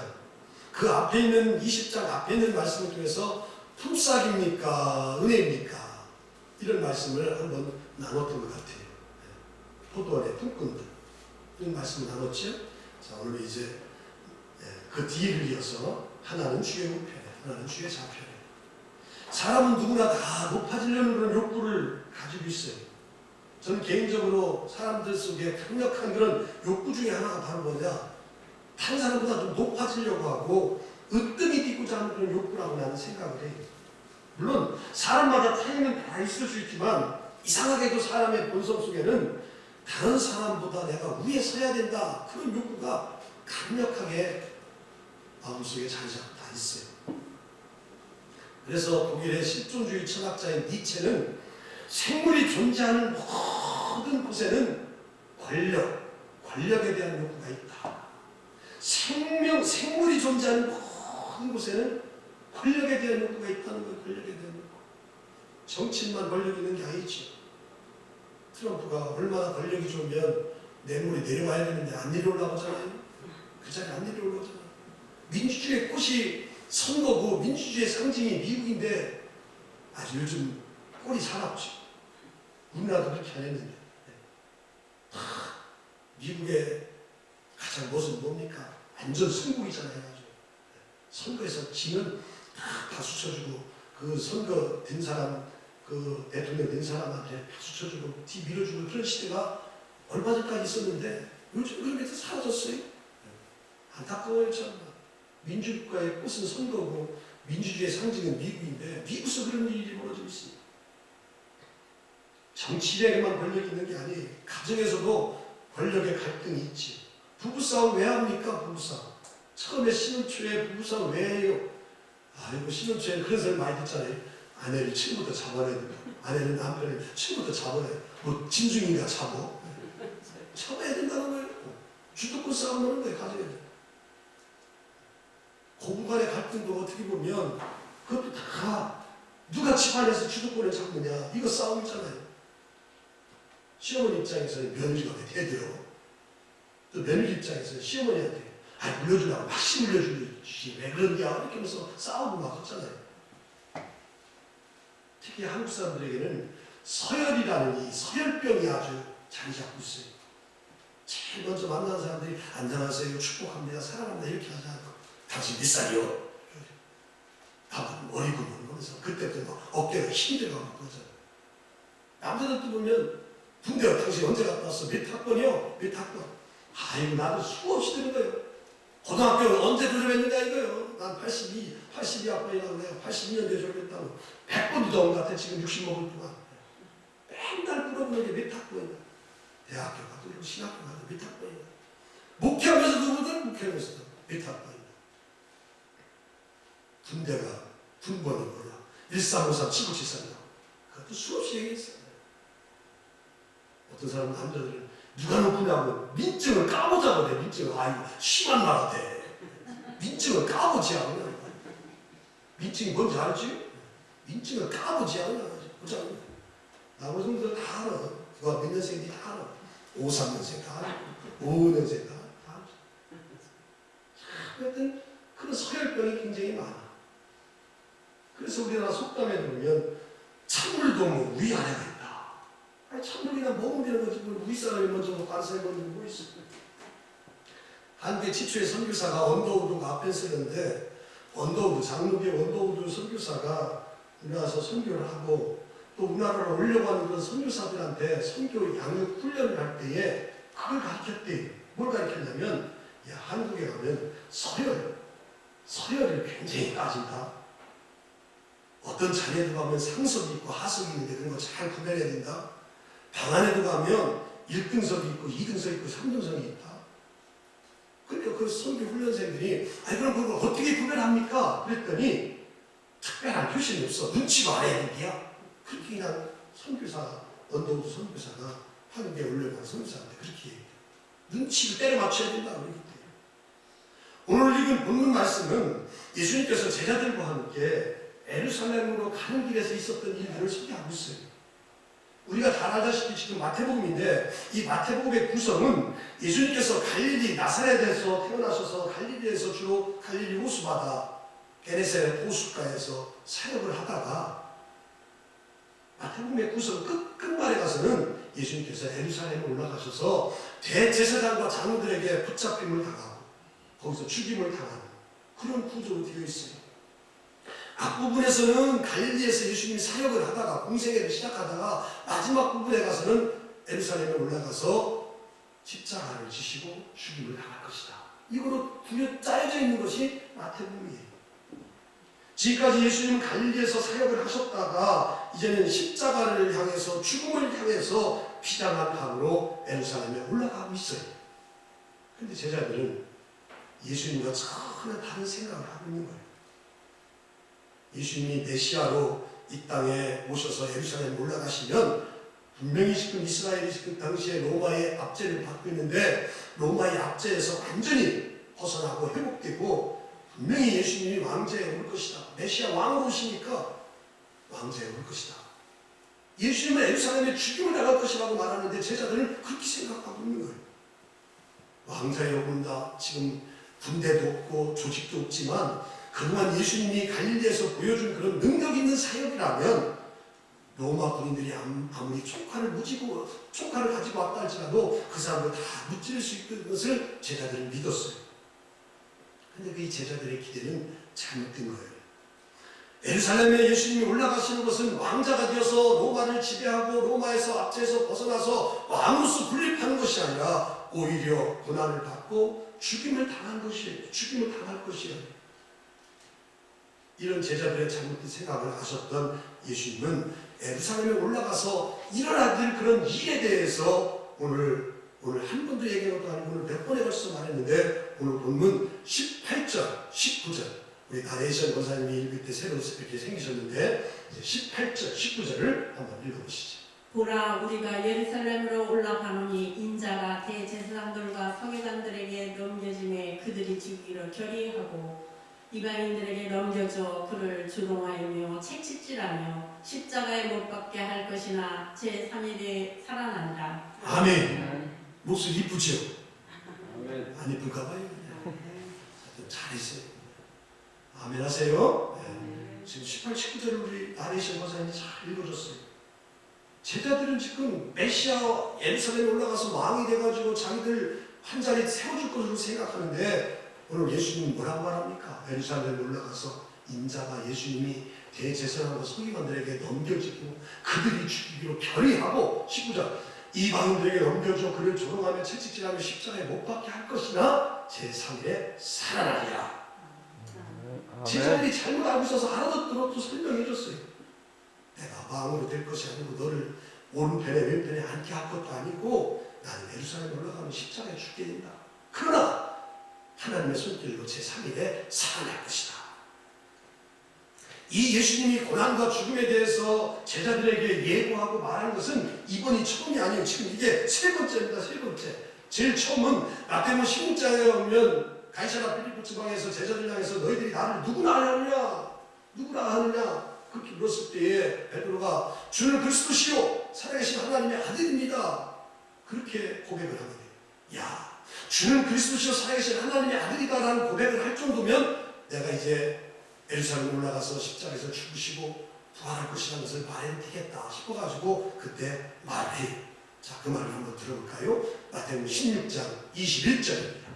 그 앞에 있는 20장 앞에 있는 말씀을 통해서 품삯입니까? 은혜입니까? 이런 말씀을 한번 나눴던 것 같아요. 포도원의 품꾼들 이런 말씀을 나눴죠. 자, 오늘 이제 그 뒤를 이어서 하나는 주의 우편에 하나는 주의 좌편에 사람은 누구나 다 높아지려는 그런 욕구를 가지고 있어요. 저는 개인적으로 사람들 속에 강력한 그런 욕구 중에 하나가 바로 뭐냐, 다른 사람보다 좀 높아지려고 하고 으뜸이 뛰고자 하는 그런 욕구라고 나는 생각을 해요. 물론 사람마다 차이는 다 있을 수 있지만 이상하게도 사람의 본성 속에는 다른 사람보다 내가 위에 서야 된다 그런 욕구가 강력하게 마음속에 자리 잡고 다 있어요. 그래서 독일의 실존주의 철학자인 니체는 생물이 존재하는 모든 곳에는 권력에 대한 욕구가 있다. 생물이 존재하는 모든 곳에는 권력에 대한 욕구가 있다는 거예요. 권력에 대한 욕구. 정치인만 권력이 있는 게 아니죠. 트럼프가 얼마나 권력이 좋으면 뇌물이 내려와야 되는데 안 내려오려고 하잖아요. 그 자리에 안 내려오려고 하잖아요. 민주주의의 꽃이 선거고 민주주의의 상징이 미국인데 아주 요즘 꼴이 사납죠. 우리나라도 그렇게 안 했는데. 미국의 가장 모습은 뭡니까? 완전 승국이잖아요. 해가지고. 선거에서 지는 다 박수 쳐주고 그 선거 된 사람 그 대통령 된 사람한테 박수 쳐주고 뒤 밀어주고 그런 시대가 얼마 전까지 있었는데 요즘 그런 게 다 사라졌어요. 안타까워요. 참. 민주국가의 꽃은 선거고 민주주의의 상징은 미국인데 미국에서 그런 일이 벌어지고 있습니다. 정치인에게만 권력이 있는 게 아니에요. 가정에서도 권력의 갈등이 있지. 부부싸움 왜 합니까? 부부싸움. 처음에 신혼초에 부부싸움 왜 해요? 아이고 신혼초에 그런 소리 많이 듣잖아요. 아내를 처음부터 잡아내야 된다. 아내는 남편을 처음부터 잡아내야 된다. 뭐 진중인가 잡어? 잡아야 된다는 거예요. 주도권 싸움 하는 거예요. 가정에서. 고부간의 갈등도 어떻게 보면 그것도 다 누가 집안에서 주도권을 잡느냐 이거 싸움이잖아요. 시어머니 입장에서는 며느리가 왜 대들어? 또 며느리 입장에서는 시어머니한테 물려주려고 막시 물려주지 왜 그런냐 이렇게 하면서 싸우고 막 하잖아요. 특히 한국 사람들에게는 서열이라는 이 서열병이 아주 자리 잡고 있어요. 제일 먼저 만나는 사람들이 안녕하세요, 축복합니다, 사랑합니다 이렇게 하지 않고 당신 몇 살이요? 다들 어리구만 그러면서 그때부터 막 어깨가 힘이 들어가고 그러잖아요. 남자들 또 보면 군대가 당신 언제 갔다 왔어? 몇 학번이요? 몇 학번? 아이고 나도 수없이 되는 거예요. 고등학교 언제 졸업했느냐 이거요. 난 82학번이라고 내가 82년도에 졸업했다고 100번도 더 온 것 같아. 지금 60 먹을 동안 맨날 물어보는 게 몇 학번이냐. 대학교 가도 신학교 가도 몇 학번이냐. 목회하면서도 그러거든. 목회하면서도 몇 학번이냐. 군대가 군번을 몰라. 1353, 7973이라고. 그것도 수없이 얘기했어요. 어떤 사람 남자들은 누가 높으냐고 민증을 까보자고 그래. 민증을. 아이고 심한 말 같아. 민증을 까보지 않으냐. 민증이 뭔지 알지? 민증을 까보지 않으냐. 보자고. 나머지 분들 다 알아. 누가 몇 년생인지 다 알아. 53년생 다 알아. 55년생 다 알아. 하여튼 그런 서열병이 굉장히 많아. 그래서 우리나라 속담에 보면 찬물도 뭐 위아래가 있다. 아니 찬물이나 먹으면 되는 거지 뭐 위 사람이 먼저 먹고 안 사람이 먼저 뭐 있어. 한때 최초의 선교사가 언더우드가 앞에 쓰는데 언더우드 장로교의 언더우드 선교사가 우리나라에서 선교를 하고 또 우리나라로 오려고 하는 그런 선교사들한테 선교 양육 훈련을 할 때에 그걸 가르쳤대요. 뭘 가르쳤냐면 야, 한국에 가면 서열을 굉장히 따진다. 어떤 자리에도 가면 상석이 있고 하석이 있는데 그런 거 잘 구별해야 된다. 방 안에도 가면 1등석이 있고 2등석이 있고 3등석이 있다. 그러니까 그 선교 훈련생들이 아니 그럼 그걸 어떻게 구별합니까? 그랬더니 특별한 표시는 없어. 눈치가 알아야 된대요. 그렇게 그냥 선교사, 언더우드 선교사가 한국에 올려간 선교사한테 그렇게 얘기해요. 눈치를 때려 맞춰야 된다고 그러기 때문에. 오늘 읽은 본문 말씀은 예수님께서 제자들과 함께 예루살렘으로 가는 길에서 있었던 일들을 소개하고 있어요. 우리가 잘 알다시피 지금 마태복음인데 이 마태복음의 구성은 예수님께서 갈릴리 나사렛에서 태어나셔서 갈릴리에서 주로 갈릴리 호수바다 게네사렛 호숫가에서 사역을 하다가 마태복음의 구성 끝말에 가서는 예수님께서 예루살렘에 올라가셔서 대제사장과 장로들에게 붙잡힘을 당하고 거기서 죽임을 당하는 그런 구조로 되어 있어요. 앞부분에서는 갈릴리에서 예수님이 사역을 하다가 공생애를 시작하다가 마지막 부분에 가서는 예루살렘에 올라가서 십자가를 지시고 죽임을 당할 것이다. 이거로 짜여져 있는 것이 마태복음이에요. 지금까지 예수님은 갈릴리에서 사역을 하셨다가 이제는 십자가를 향해서 죽음을 향해서 비장한 감으로 예루살렘에 올라가고 있어요. 그런데 제자들은 예수님과 전혀 다른 생각을 하고 있는 거예요. 예수님이 메시아로 이 땅에 오셔서 예루살렘에 올라가시면 분명히 지금 이스라엘이 지금 당시에 로마의 압제를 받고 있는데 로마의 압제에서 완전히 벗어나고 회복되고 분명히 예수님이 왕제에 올 것이다. 메시아 왕으로 오시니까 왕제에 올 것이다. 예수님은 예루살렘에 죽임을 당할 것이라고 말하는데 제자들은 그렇게 생각하고 있는 거예요. 왕자에 온다. 지금 군대도 없고 조직도 없지만 그동안 예수님이 갈릴리에서 보여준 그런 능력 있는 사역이라면 로마 군인들이 아무리 총칼을 가지고 왔다 할지라도 그 사람을 다 무찌를 수 있는 것을 제자들은 믿었어요. 그런데 그 제자들의 기대는 잘못된 거예요. 예루살렘에 예수님이 올라가시는 것은 왕자가 되어서 로마를 지배하고 로마에서 압제에서 벗어나서 왕으로서 군립하는 것이 아니라 오히려 고난을 받고 죽임을 당할 것이에요. 이런 제자들의 잘못된 생각을 하셨던 예수님은 예루살렘에 올라가서 일어나야 될 그런 일에 대해서 오늘 한 번도 얘기한 것도 아니고 오늘 몇 번에 걸쳐서 말했는데 오늘 본문 18절, 19절 우리 나레이션 권사님이 읽을 때 새로 이렇게 생기셨는데 18절, 19절을 한번 읽어보시죠. 보라 우리가 예루살렘으로 올라가노니 인자가 대제사장들과 서기관들에게 넘겨짐에 그들이 죽이기로 결의하고 이방인들에게 넘겨줘 그를 조롱하며 채찍질하며 십자가에 못 박게 할 것이나 제3일에 살아난다. 아멘. 목소리 이쁘죠? 안 이쁜가 봐요. 잘했어요. 아멘 하세요. 네. 지금 18, 19절을 우리 나레이션 권사님이 잘 읽어줬어요. 제자들은 지금 메시아 예루살렘에 올라가서 왕이 돼가지고 자기들 한 자리 세워줄 것으로 생각하는데 오늘 예수님은 뭐라고 말합니까? 예루살렘에 올라가서 인자가 예수님이 대제사장과 서기관들에게 넘겨지고 그들이 죽이기로 결의하고 19절 이방인들에게 넘겨줘 그를 조롱하며 채찍질하며 십자가에 못 박게 할 것이나 제3일에 살아나리라. 제자들이 잘못 알고 있어서 하나도 또 설명해 줬어요. 내가 왕으로 될 것이 아니고 너를 오른편에 왼편에 앉게 할 것도 아니고 나는 예루살렘에 올라가면 십자가에 죽게 된다. 그러나 하나님의 손길로 제3일에 살아날 것이다. 이 예수님이 고난과 죽음에 대해서 제자들에게 예고하고 말하는 것은 이번이 처음이 아니에요. 지금 이게 세 번째입니다. 세 번째. 제일 처음은 마태복음 16장에 오면 가이사랴 필리포 지방에서 제자들 향해서 너희들이 나를 누구나 하느냐 그렇게 물었을 때에 베드로가 주는 그리스도시요 살아계신 하나님의 아들입니다. 그렇게 고백을 하게 돼요. 주는 그리스도시요 살아계신 하나님의 아들이다라는 고백을 할 정도면 내가 이제 예루살렘 올라가서 십자가에서 죽으시고 부활할 것이라는 것을 말해야 되겠다 싶어가지고 그때 말해요. 자, 그 말을 한번 들어볼까요? 마태복음 16장 21절입니다.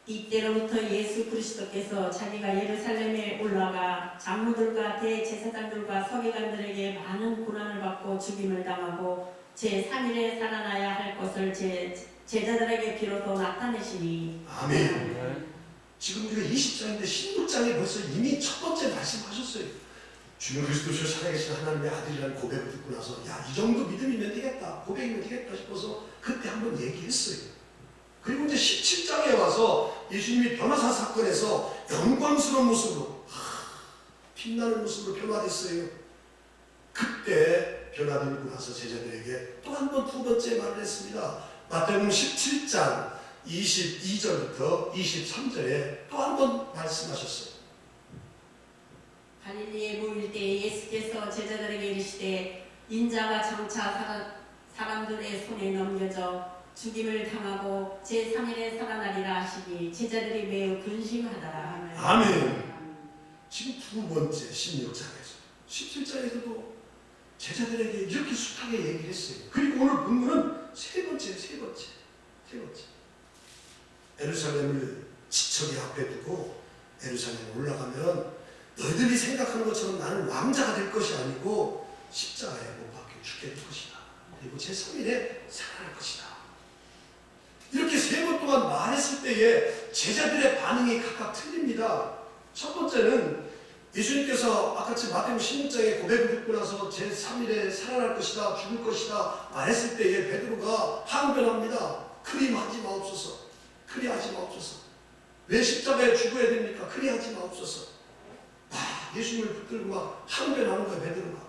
이때로부터 예수 그리스도께서 자기가 예루살렘에 올라가 장로들과 대제사장들과 서기관들에게 많은 고난을 받고 죽임을 당하고 제3일에 살아나야 할 것을 제자들에게 비로소 나타내시니. 아멘. 지금 우리가 20장인데 16장에 벌써 이미 첫 번째 말씀하셨어요. 주는 그리스도시로 살아계신 하나님의 아들이라는 고백을 듣고 나서 야, 이 정도 믿음이면 되겠다, 고백이면 되겠다 싶어서 그때 한번 얘기했어요. 그리고 이제 17장에 와서 예수님이 변화사 사건에서 영광스러운 모습으로 빛나는 모습으로 변화됐어요. 그때 변화되고 나서 제자들에게 또 한 번 두 번째 말을 했습니다. 마태복음 17장 22절부터 23절에 또 한 번 말씀하셨어요. 갈릴리에 모일 때 예수께서 제자들에게 이르시되 인자가 장차 사람들의 손에 넘겨져 죽임을 당하고 제3일에 살아나리라 하시니 제자들이 매우 근심하더라. 아멘. 지금 두 번째 16장에서 17장에서도 제자들에게 이렇게 숱하게 얘기를 했어요. 그리고 오늘 본문은 세 번째. 예루살렘을 지척이 앞에 두고 예루살렘에 올라가면 너희들이 생각하는 것처럼 나는 왕자가 될 것이 아니고 십자가에 못 박혀 죽게 될 것이다. 그리고 제3일에 살아날 것이다. 이렇게 세 번 동안 말했을 때에 제자들의 반응이 각각 틀립니다. 첫 번째는 예수님께서 아까처 마태복음 16장에 고백을 듣고 나서 제3일에 살아날 것이다, 죽을 것이다 말했을 때에 베드로가 항변합니다. 그리 하지 마옵소서. 그리 하지 마옵소서. 왜 십자가에 죽어야 됩니까? 그리 하지 마옵소서. 예수님을 붙들고 막 항변하는 거예요, 베드로가.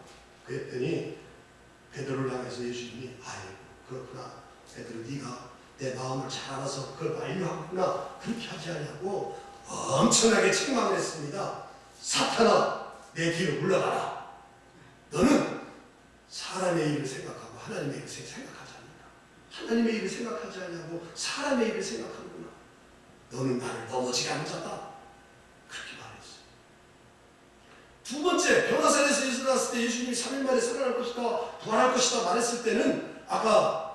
그랬더니 베드로를 향해서 예수님이 아이고 그렇구나. 베드로 네가 내 마음을 잘 알아서 그걸 만류하구나. 그렇게 하지 않냐고 엄청나게 책망을 했습니다. 사탄아, 내 뒤로 물러가라. 너는 사람의 일을 생각하고 하나님의 일을 생각하지 않는다. 하나님의 일을 생각하지 않냐고 사람의 일을 생각하는구나. 너는 나를 넘어지게 하는 자다. 그렇게 말했어요. 두 번째, 변화산에서 일어났을 때 예수님이 3일 만에 살아날 것이다, 부활할 것이다 말했을 때는 아까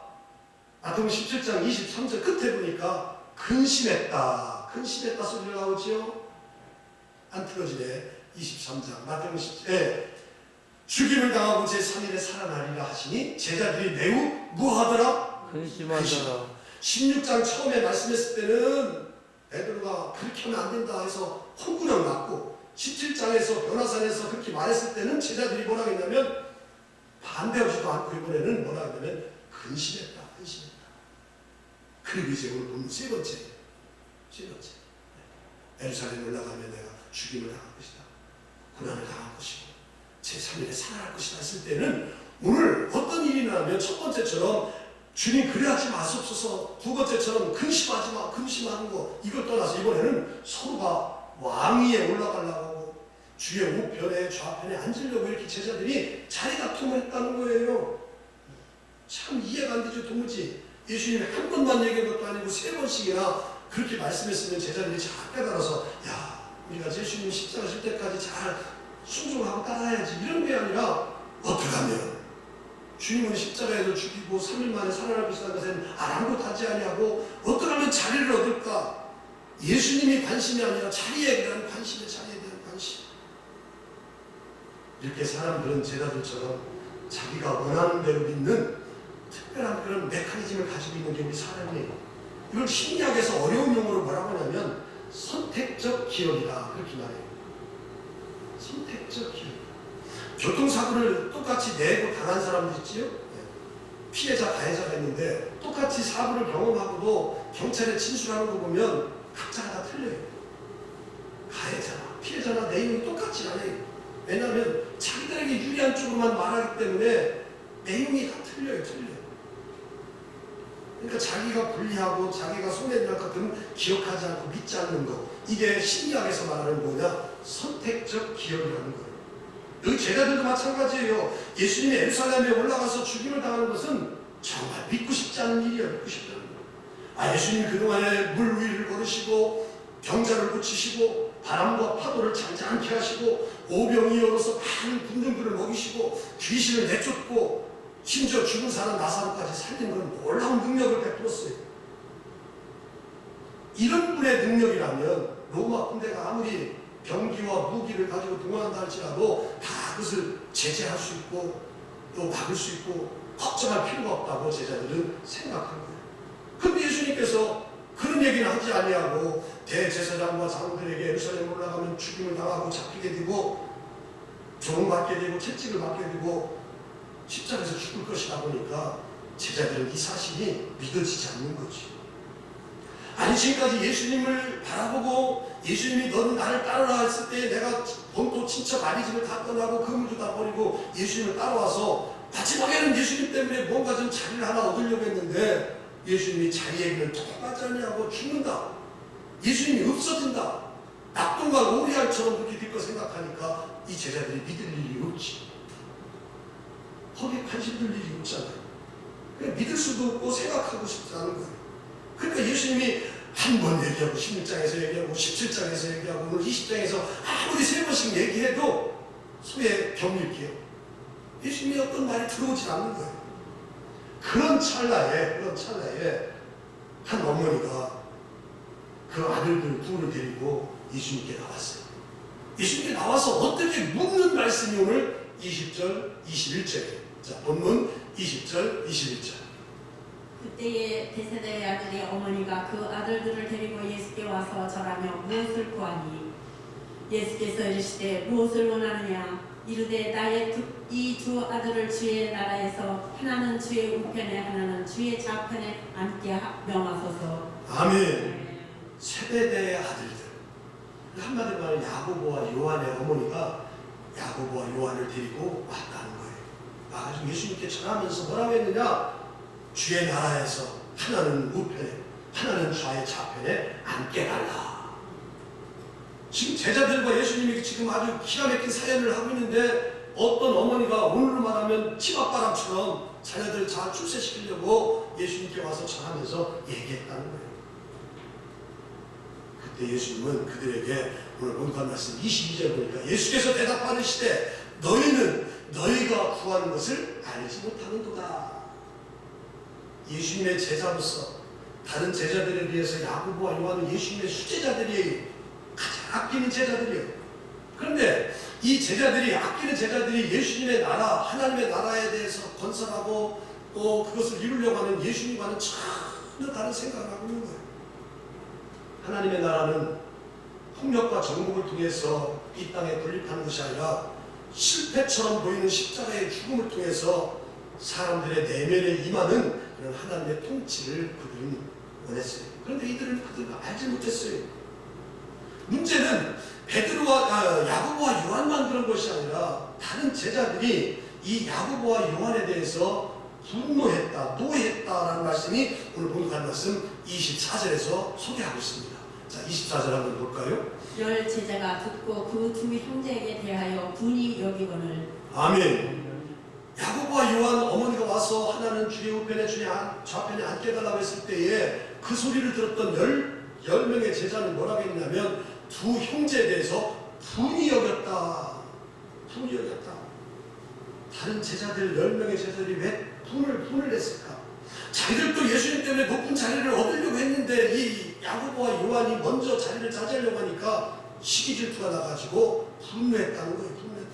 마태복음 17장 23절 끝에 보니까 근심했다 소리가 나오지요. 안 틀어지네. 23장 마태복음 17에 죽임을 당하고 제3일에 살아나리라 하시니 제자들이 매우 뭐하더라? 근심하더라. 16장 처음에 말씀했을 때는 베드로가 그렇게 하면 안 된다 해서 혼구령 났고 17장에서 변화산에서 그렇게 말했을 때는 제자들이 뭐라 했냐면 반대하지도 않고 이번에는 뭐라 했냐면 근심했다. 그리고 이제 오늘 보면 세 번째. 예루살렘에 올라가면 내가 죽임을 당할 것이다. 고난을 당할 것이고 제3일에 살아날 것이다 했을 때는 오늘 어떤 일이 나면 첫 번째처럼 주님 그래하지 마시옵소서, 두 번째처럼 근심하지 마, 근심하는 거 이걸 떠나서 이번에는 서로가 왕위에 올라가려고 하고 주의 우편에 좌편에 앉으려고 이렇게 제자들이 자리 다툼을 했다는 거예요. 참 이해가 안 되죠. 도무지 예수님이 한 번만 얘기한 것도 아니고 세 번씩이나 그렇게 말씀했으면 제자들이 잘 깨달아서 야, 우리가 예수님 십자가 질 때까지 잘 순종하고 따라야지 이런 게 아니라 어떻게 하면 주님은 십자가에서 죽이고 3일 만에 살아날 것이라는 것은 아랑곳하지 아니하고 어떻게 하면 자리를 얻을까? 예수님이 관심이 아니라 자리에 대한 관심에 자리에 대한 관심. 이렇게 사람들은 제자들처럼 자기가 원하는 대로 믿는 특별한 그런 메커니즘을 가지고 있는 게 우리 사람이에요. 이걸 심리학에서 어려운 용어로 뭐라고 하냐면 선택적 기억이다. 그렇게 말해요. 선택적 기억. 교통사고를 똑같이 내고 당한 사람들 있지요? 피해자, 가해자가 있는데 똑같이 사고를 경험하고도 경찰에 진술하는 거 보면 각자가 다 틀려요. 가해자나 피해자나 내용이 똑같지 않아요. 왜냐하면 자기들에게 유리한 쪽으로만 말하기 때문에 내용이 다 틀려요. 그러니까 자기가 불리하고 자기가 손해날 것들은 기억하지 않고 믿지 않는 것. 이게 심리학에서 말하는 뭐냐? 선택적 기억이라는 거예요. 여기 제자들도 마찬가지예요. 예수님이 예루살렘에 올라가서 죽임을 당하는 것은 정말 믿고 싶지 않은 일이에요. 믿고 싶지 않은 거. 예수님이 그동안에 물 위를 걸으시고 병자를 고치시고 바람과 파도를 잔잔케 하시고 오병이 얼어서 많은 군중들을 먹이시고 귀신을 내쫓고 심지어 죽은 사람 나사로까지 살린 그런 놀라운 능력을 베풀었어요. 이런 분의 능력이라면 로마 군대가 아무리 병기와 무기를 가지고 동원한다 할지라도 다 그것을 제재할 수 있고 또 막을 수 있고 걱정할 필요가 없다고 제자들은 생각한 거예요. 그런데 예수님께서 그런 얘기는 하지 아니하고 대제사장과 장로들에게 예루살렘 올라가면 죽임을 당하고 잡히게 되고 조롱받게 되고 채찍을 받게 되고 십자가에서 죽을 것이다 보니까 제자들은 이 사실이 믿어지지 않는 거지. 아니 지금까지 예수님을 바라보고 예수님이 너는 나를 따르라 했을 때 내가 본토 친척 아비집을 다 떠나고 그물도 다 버리고 예수님을 따라와서 마지막에는 예수님 때문에 뭔가 좀 자리를 하나 얻으려고 했는데 예수님이 자기 얘기는 통하지 않냐고 죽는다. 예수님이 없어진다. 낙동과 로리알처럼 그렇게 될 거 생각하니까 이 제자들이 믿을 일이 없지. 거기에 관심 둘 일이 없잖아요. 그냥 믿을 수도 없고 생각하고 싶지 않은 거예요. 그러니까 예수님이 한 번 얘기하고 16장에서 얘기하고 17장에서 얘기하고 오늘 20장에서 아무리 3번씩 얘기해도 소에 경일게요. 예수님이 어떤 말이 들어오지 않는 거예요. 그런 찰나에 한 어머니가 그 아들들 둘을 데리고 예수님께 나왔어요. 예수님께 나와서 어떻게 묻는 말씀이 오늘 20절, 21절이에요. 자, 본문 20절, 21절. 그때에 베세다의 아들의 어머니가 그 아들들을 데리고 예수께 와서 절하며 무엇을 구하니 예수께서 이르시되 무엇을 원하느냐 이르되 나의 이 두 아들을 주의 나라에서 하나는 주의 우편에 하나는 주의 좌편에 앉게 명하소서. 아멘. 세베대의 아들들, 한마디로 말하면 야고보와 요한의 어머니가 야고보와 요한을 데리고 왔다는 거예요. 와가지고 예수님께 전하면서 뭐라고 했느냐? 주의 나라에서 하나는 우편에 하나는 좌편에 앉게 달라. 지금 제자들과 예수님이 지금 아주 기가 막힌 사연을 하고 있는데 어떤 어머니가 오늘로 말하면 치맛바람처럼 자녀들을 잘 출세시키려고 예수님께 와서 전하면서 얘기했다는 거예요. 그때 예수님은 그들에게 오늘 본관 말씀 22절 보니까 예수께서 대답하시되 너희는 너희가 구하는 것을 알지 못하는도다. 예수님의 제자로서 다른 제자들에 비해서 야고보와 요한은 예수님의 수제자들이에요. 가장 아끼는 제자들이에요. 그런데 이 제자들이 아끼는 제자들이 예수님의 나라, 하나님의 나라에 대해서 건설하고 또 그것을 이루려고 하는 예수님과는 전혀 다른 생각을 하고 있는 거예요. 하나님의 나라는 폭력과 정복을 통해서 이 땅에 건립하는 것이 아니라 실패처럼 보이는 십자가의 죽음을 통해서 사람들의 내면에 임하는 그런 하나님의 통치를 그들은 원했어요. 그런데 이들은 알지 못했어요. 문제는 베드로와 야고보와 요한만 그런 것이 아니라 다른 제자들이 이 야고보와 요한에 대해서 분노했다, 노했다라는 말씀이 오늘 본문한 말씀 24절에서 소개하고 있습니다. 자, 24절 한번 볼까요? 열 제자가 듣고 그 두 형제에게 대하여 분이 여기거늘. 아멘. 야고보와 요한 어머니가 와서 하나는 주의 우편에 주의 좌편에 앉게 달라고 했을 때에 그 소리를 들었던 10명의 제자는 뭐라고 했냐면 두 형제에 대해서 분이 여겼다. 분이 여겼다. 다른 제자들 10명의 제자들이 왜 분을 냈을까? 자기들도 예수님 때문에 높은 자리를 얻으려고 했는데 이 야고보와 요한이 먼저 자리를 차지하려고 하니까 시기 질투가 나가지고 분노했다는 거예요. 분노했다.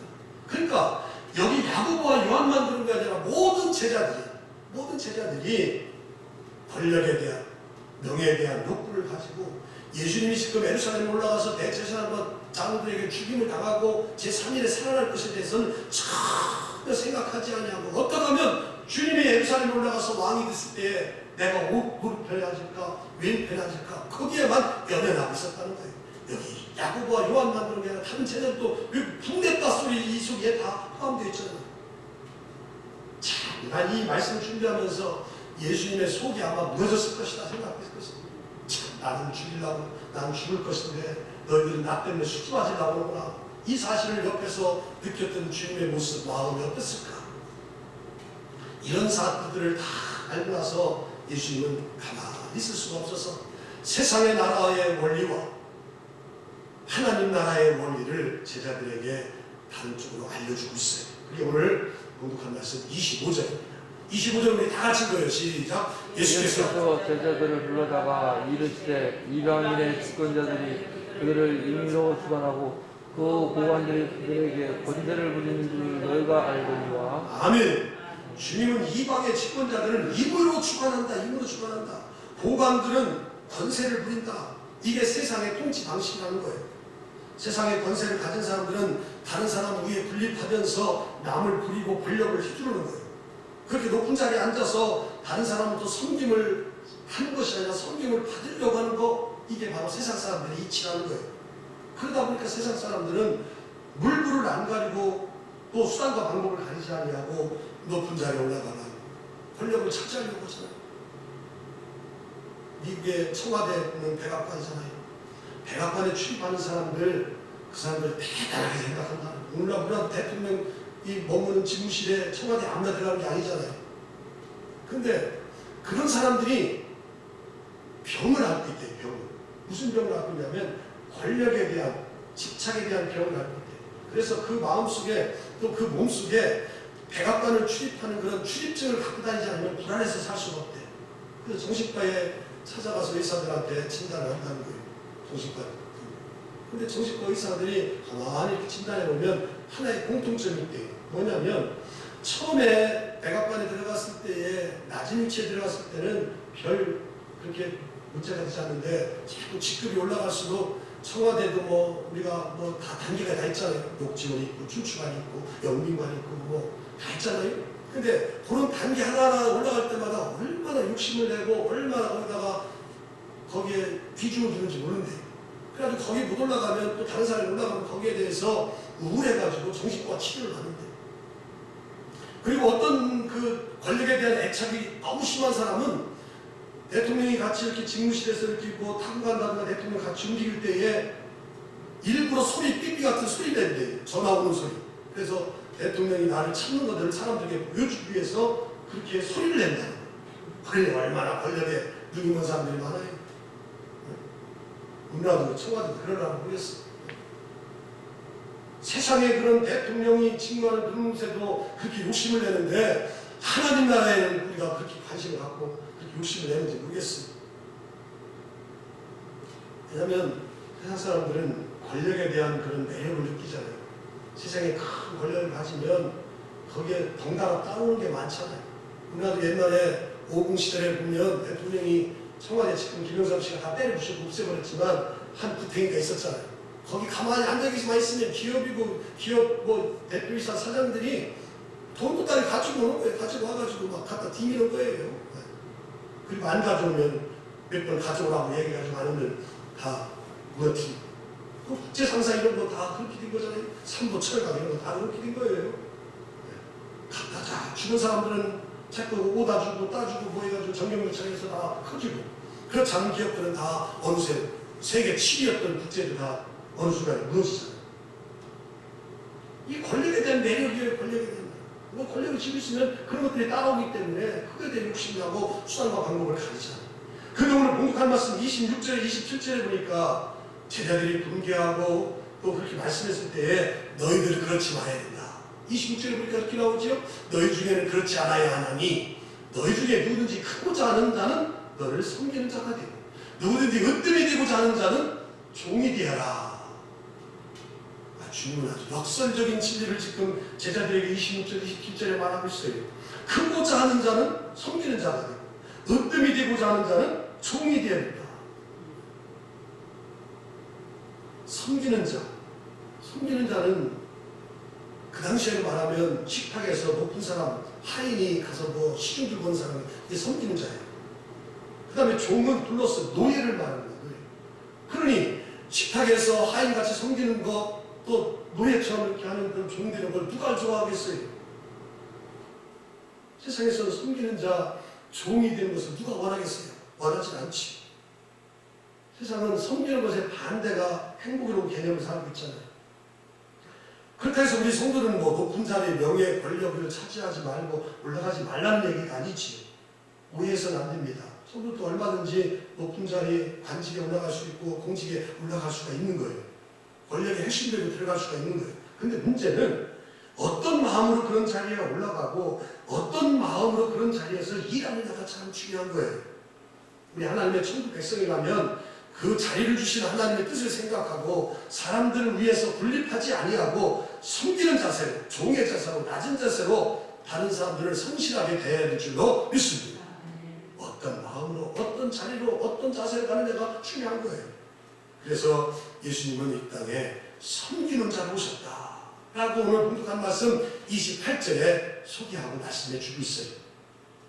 그러니까 여기 야고보와 요한만 그런 게 아니라 모든 제자들이 권력에 대한 명예에 대한 욕구를 가지고 예수님이 지금 예루살렘에 올라가서 대제사장과 장로들에게 죽임을 당하고 제3일에 살아날 것에 대해서는 전혀 생각하지 아니하고 어떻게 하면 주님이 예루살렘에 올라가서 왕이 됐을 때 내가 오른편에 앉을까 왼편에 앉을까 거기에만 연연하고 있었다는 거예요. 여기 야고보와 요한만 그런 게 아니라 다른 제자들도 분냈다 소리 이 속에 다 포함되어 있잖아요. 참, 난 이 말씀 준비하면서 예수님의 속이 아마 무너졌을 것이다 생각했을 것입니다. 참, 나는 죽이려고, 나는 죽을 것인데 너희들은 나 때문에 수주하지려고 하구나. 이 사실을 옆에서 느꼈던 주님의 모습, 마음이 어땠을까? 이런 사건들을 다 알고 나서 예수님은 가만히 있을 수가 없어서 세상의 나라의 원리와 하나님 나라의 원리를 제자들에게 다른 쪽으로 알려주고 있어요. 그게 오늘 공독한 말씀 25절입니다. 25절 우리 다 같이 읽어요. 시작. 예수께서 제자들을 불러다가 이르시되 이방인의 집권자들이 그들을 임의로 주관하고 그 고관들이 그들에게 권세를 부리는 줄 너희가 알거니와. 아멘. 주님은 이방의 집권자들은 임의로 주관한다. 임의로 주관한다. 고관들은 권세를 부린다. 이게 세상의 통치 방식이라는 거예요. 세상의 권세를 가진 사람들은 다른 사람 위에 군립하면서 남을 부리고 권력을 휘두르는 거예요. 그렇게 높은 자리에 앉아서 다른 사람부터 섬김을 하는 것이 아니라 섬김을 받으려고 하는 거, 이게 바로 세상 사람들의 이치라는 거예요. 그러다 보니까 세상 사람들은 물불을 안 가리고 또 수단과 방법을 가리지 아니하고 높은 자리에 올라가는 권력을 차지하려고 하잖아요. 미국의 청와대는 백악관이잖아요. 백악관에 출입하는 사람들, 그 사람들 대단하게 생각한다. 오늘날 우리나라 대통령 이 머무는 집무실에 청와대 아무나 들어가는 게 아니잖아요. 근데 그런 사람들이 병을 앓고 있대요. 병을. 무슨 병을 앓고 있냐면 권력에 대한, 집착에 대한 병을 앓고 있대요. 그래서 그 마음속에 또 그 몸속에 백악관을 출입하는 그런 출입증을 갖고 다니지 않으면 불안해서 살 수가 없대요. 그래서 정신과에 찾아가서 의사들한테 진단을 한다는 거예요. 정신과. 근데 정신과 의사들이 가만히 이렇게 진단해 보면 하나의 공통점이 있대요. 뭐냐면 처음에 백악관에 들어갔을 때에 낮은 위치에 들어갔을 때는 별 그렇게 문제가 되지 않는데 자꾸 직급이 올라갈수록 청와대도 뭐 우리가 뭐 다 단계가 다 있잖아요. 녹지원이 있고 춘추관이 있고 영민관이 있고 뭐 다 있잖아요. 근데 그런 단계 하나하나 올라갈 때마다 얼마나 욕심을 내고 얼마나 거기에 비중을 두는지 모르는데, 그래가지고 거기 못 올라가면 또 다른 사람이 올라가면 거기에 대해서 우울해가지고 정신과 치료를 하는데, 그리고 어떤 그 권력에 대한 애착이 너무 심한 사람은 대통령이 같이 이렇게 직무실에서 이렇게 뭐 타고 간다든가 대통령 같이 움직일 때에 일부러 소리, 삐삐 같은 소리 낸대요. 전화 오는 소리. 그래서 대통령이 나를 찾는 것들을 사람들에게 보여주기 위해서 그렇게 소리를 낸다는 거예요. 그래, 얼마나 권력에 눈이 먼 사람들이 많아요. 우리나라도 청와대도 그러라고 보였어. 세상에 그런 대통령이 직무하는 그런 곳에도 그렇게 욕심을 내는데 하나님 나라에는 우리가 그렇게 관심을 갖고 그렇게 욕심을 내는지 모르겠어요. 왜냐하면 세상 사람들은 권력에 대한 그런 매력을 느끼잖아요. 세상에 큰 권력을 가지면 거기에 덩달아 따르는 게 많잖아요. 우리나라도 옛날에 오공 시절에 보면 대통령이 청와대 지금 김영삼 씨가 다 때려부시고 없애버렸지만 한 구탱이가 있었잖아요. 거기 가만히 앉아계시만 있으면 기업이고 기업 뭐 대표이사 사장들이 돈도 따위 가지고 오는 거예요. 가지고 와가지고 막 갖다 디미는 거예요. 그리고 안 가져오면 몇 번 가져오라고 얘기하지 않으면 다 무너뜨리고. 그 국제상사 이런 거 다 그렇게 된 거잖아요. 삼도 철강 이런 거 다 그렇게 된 거예요. 갖다 자 주는 사람들은 자꾸 오다 주고 따주고 뭐 해가지고 정경유착해서 다 커지고. 그렇지 않은 기업들은 다 어느새 세계 7위였던 국제도 다 어느 순간에 무너지잖아요. 이 권력에 대한 매력이에요. 권력에 대한 매력. 뭐 권력을 쥐고 있으면 그런 것들이 따라오기 때문에 그거에 대해 욕심이 나고 수단과 방법을 가리잖아요. 근데 오늘 공독한 말씀 26절에 27절에 보니까 제자들이 분개하고 또 그렇게 말씀했을 때에 너희들은 그렇지 말아야 된다. 26절에 보니까 이렇게 나오죠. 너희 중에는 그렇지 않아야 하나니 너희 중에 누구든지 크고자 하는 자는 너를 섬기는 자가 되고 누구든지 으뜸이 되고자 하는 자는 종이 되어라. 주님은 아주 역설적인 진리를 지금 제자들에게 26절, 27절에 말하고 있어요. 크고자 하는 자는 섬기는 자가 되고 으뜸이 되고자 하는 자는 종이 되어야 된다. 섬기는 자. 섬기는 자는 그 당시에는 말하면 식탁에서 높은 사람, 하인이 가서 뭐 시중 들고 온 사람이 이게 섬기는 자예요. 그 다음에 종은 둘러서 노예를 말하는 거예요. 그러니 식탁에서 하인같이 섬기는 것, 또 노예처럼 이렇게 하는 그런 종되는 걸 누가 좋아하겠어요? 세상에서 섬기는 자, 종이 되는 것을 누가 원하겠어요? 원하지 않지. 세상은 섬기는 것의 반대가 행복이라는 개념을 살고 있잖아요. 그렇게 해서 우리 성도는 뭐 높은 자리에 명예, 권력을 차지하지 말고 올라가지 말라는 얘기가 아니지. 오해해서는 안 됩니다. 성도도 얼마든지 높은 자리에 관직에 올라갈 수 있고 공직에 올라갈 수가 있는 거예요. 권력의 핵심들이 들어갈 수가 있는 거예요. 근데 문제는 어떤 마음으로 그런 자리에 올라가고 어떤 마음으로 그런 자리에서 일하느냐가 참 중요한 거예요. 우리 하나님의 천국 백성이라면 그 자리를 주신 하나님의 뜻을 생각하고 사람들을 위해서 분립하지 아니하고 섬기는 자세로, 종의 자세로, 낮은 자세로 다른 사람들을 성실하게 대해야 될 줄로 믿습니다. 어떤 마음으로, 어떤 자리로, 어떤 자세로 가느냐가 중요한 거예요. 그래서 예수님은 이 땅에 섬기는 자로 오셨다 라고 오늘 공독한 말씀 28절에 소개하고 말씀해 주고 있어요.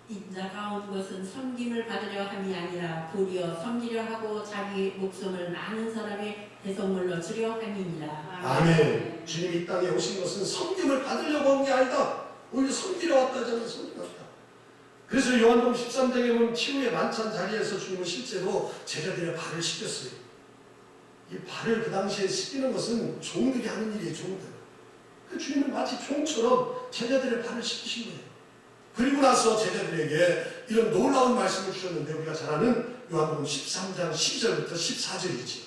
인자가 온 것은 섬김을 받으려 함이 아니라 도리어 섬기려 하고 자기 목숨을 많은 사람의 대속물로 주려 함이니라. 아멘. 주님이 이 땅에 오신 것은 섬김을 받으려고 온 게 아니다. 오히려 섬기러 왔다잖아요. 섬기러 왔다. 그래서 요한복음 13장에 보면 치유의 만찬 자리에서 주님은 실제로 제자들의 발을 씻겼어요. 이 발을 그 당시에 씻기는 것은 종들이 하는 일이에요. 종들. 그 주님은 마치 종처럼 제자들의 발을 씻기신 거예요. 그리고 나서 제자들에게 이런 놀라운 말씀을 주셨는데 우리가 잘 아는 요한복음 13장 10절부터 14절이지.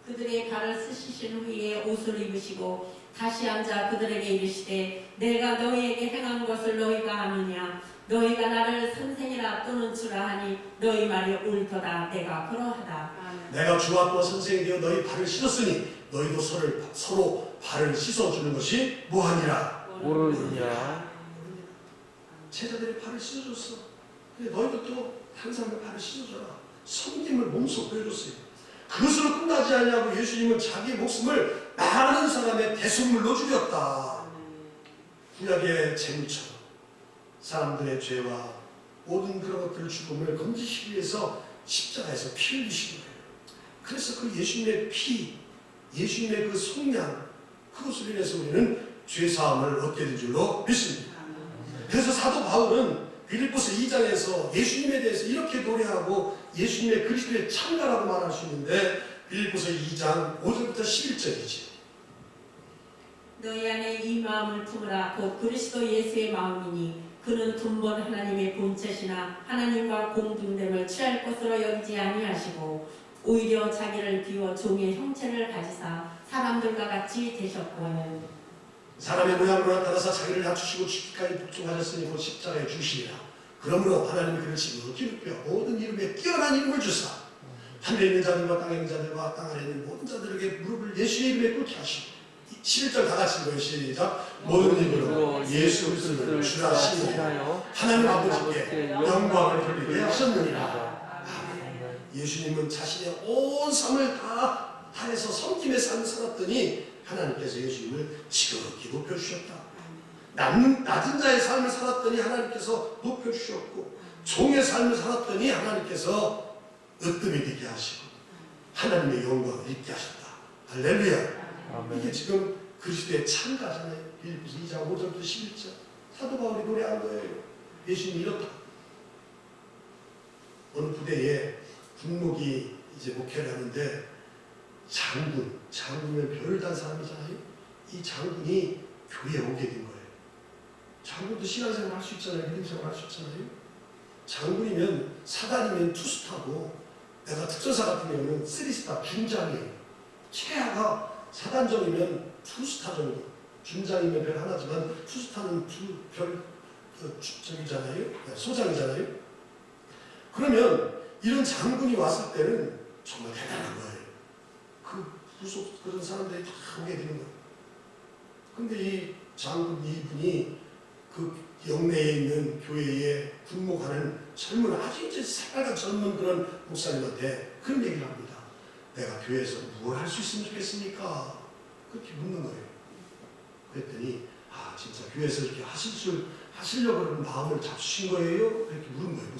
그들의 발을 씻으신 후에 옷을 입으시고 다시 앉아 그들에게 이르시되 내가 너희에게 행한 것을 너희가 아느냐 너희가 나를 선생이라 또는 주라 하니 너희 말이 옳도다. 내가 그러하다. 내가 주와 또 선생이 되어 너희 발을 씻었으니 너희도 서로 발을 씻어주는 것이 뭐하니라. 모르느냐. 제자들이 발을 씻어줬어. 근데 너희도 또 다른 사람의 발을 씻어줘라. 섬김을 몸소 보여줬어요. 그것으로 끝나지 않냐고 예수님은 자기 목숨을 많은 사람의 대속물로 주렸다. 구약의 제물처럼 사람들의 죄와 모든 그런 것들을 죽음을 건지시기 위해서 십자가에서 피 흘리시는 거예요. 그래서 그 예수님의 피, 예수님의 그 속량, 그것으로 인해서 우리는 죄사함을 얻게 된 줄로 믿습니다. 그래서 사도 바울은 빌립보서 2장에서 예수님에 대해서 이렇게 노래하고 예수님의 그리스도의 참가라고 말할 수 있는데 빌립보서 2장 5절부터 11절이지. 너희 안에 이 마음을 품으라. 곧 그리스도 예수의 마음이니 그는 분본 하나님의 본체시나 하나님과 공중됨을 취할 것으로 여기지 아니하시고 오히려 자기를 비워 종의 형체를 가지사 사람들과 같이 되셨고 사람의 모양으로 나타나서 자기를 낮추시고 죽기까지 복종하셨으니 곧 십자가에 주시리라. 그러므로 하나님이 그를 지극히 높여 모든 이름에 뛰어난 이름을 주사 하늘에 있는 자들과 땅에 있는 자들과 땅 아래 있는 모든 자들에게 무릎을 예수의 이름에 꿇게 하시고 11절 다 같이 읽어요. 시작. 모든 이름으로 예수 그리스도를 주라 시인하여 하나님 아버지께 영광을 돌리게 하셨느니라. 예수님은 자신의 온 삶을 다 다해서 섬김의 삶을 살았더니 하나님께서 예수님을 지극히 높여주셨다. 낮은 자의 삶을 살았더니 하나님께서 높여주셨고 종의 삶을 살았더니 하나님께서 으뜸이 되게 하시고 하나님의 영광을 입게 하셨다. 할렐루야. 아멘. 이게 지금 그리스도의 참가잖아요. 빌립보서 2장 5절부터 11절 사도 바울이 노래한 거예요. 예수님이 이렇다. 어느 부대에 군목이 이제 목회를 하는데 장군이면 별을 단 사람이잖아요. 이 장군이 교회에 오게 된 거예요. 장군도 신앙생활 할 수 있잖아요. 믿음생활 할 수 있잖아요. 장군이면 사단이면 투스타고 내가 특전사 같은 경우는 3스타 중장이에요. 최하가 사단정이면 투스타 정도. 중장이면 별 하나지만 투스타는 저기잖아요. 소장이잖아요. 그러면 이런 장군이 왔을 때는 정말 대단한 거예요. 그런 사람들이 다 오게 되는 거예요. 근데 이 장군 이분이 그 영내에 있는 교회에 군목하는 젊은 아주 이제 새빨간 젊은 그런 목사님한테 그런 얘기를 합니다. 내가 교회에서 뭘 할 수 있으면 좋겠습니까? 그렇게 묻는 거예요. 그랬더니 진짜 교회에서 이렇게 하시려고 하는 마음을 잡수신 거예요? 이렇게 물은 거예요.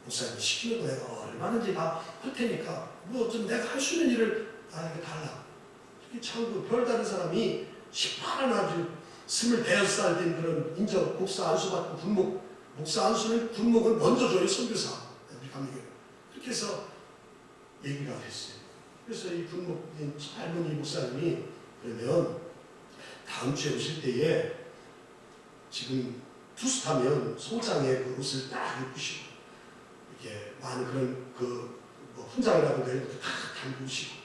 목사님 시키는 거 내가 얼마든지 다 할 테니까 뭐 좀 내가 할 수 있는 일을 나에게 달라. 참 별다른 사람이 18년 아주 25살 된 그런 인정 목사 안수 받고 목사 안수는 군목을 먼저 줘요. 선교사 우리 감리교회. 그렇게 해서 얘기가 됐어요. 그래서 이 군목인 젊은 이 목사님이 그러면 다음 주에 오실 때에 지금 투스타면 소장의 그 옷을 딱 입으시고 이렇게 많은 그런 뭐 훈장이라든가 이런 것도 다 달구시고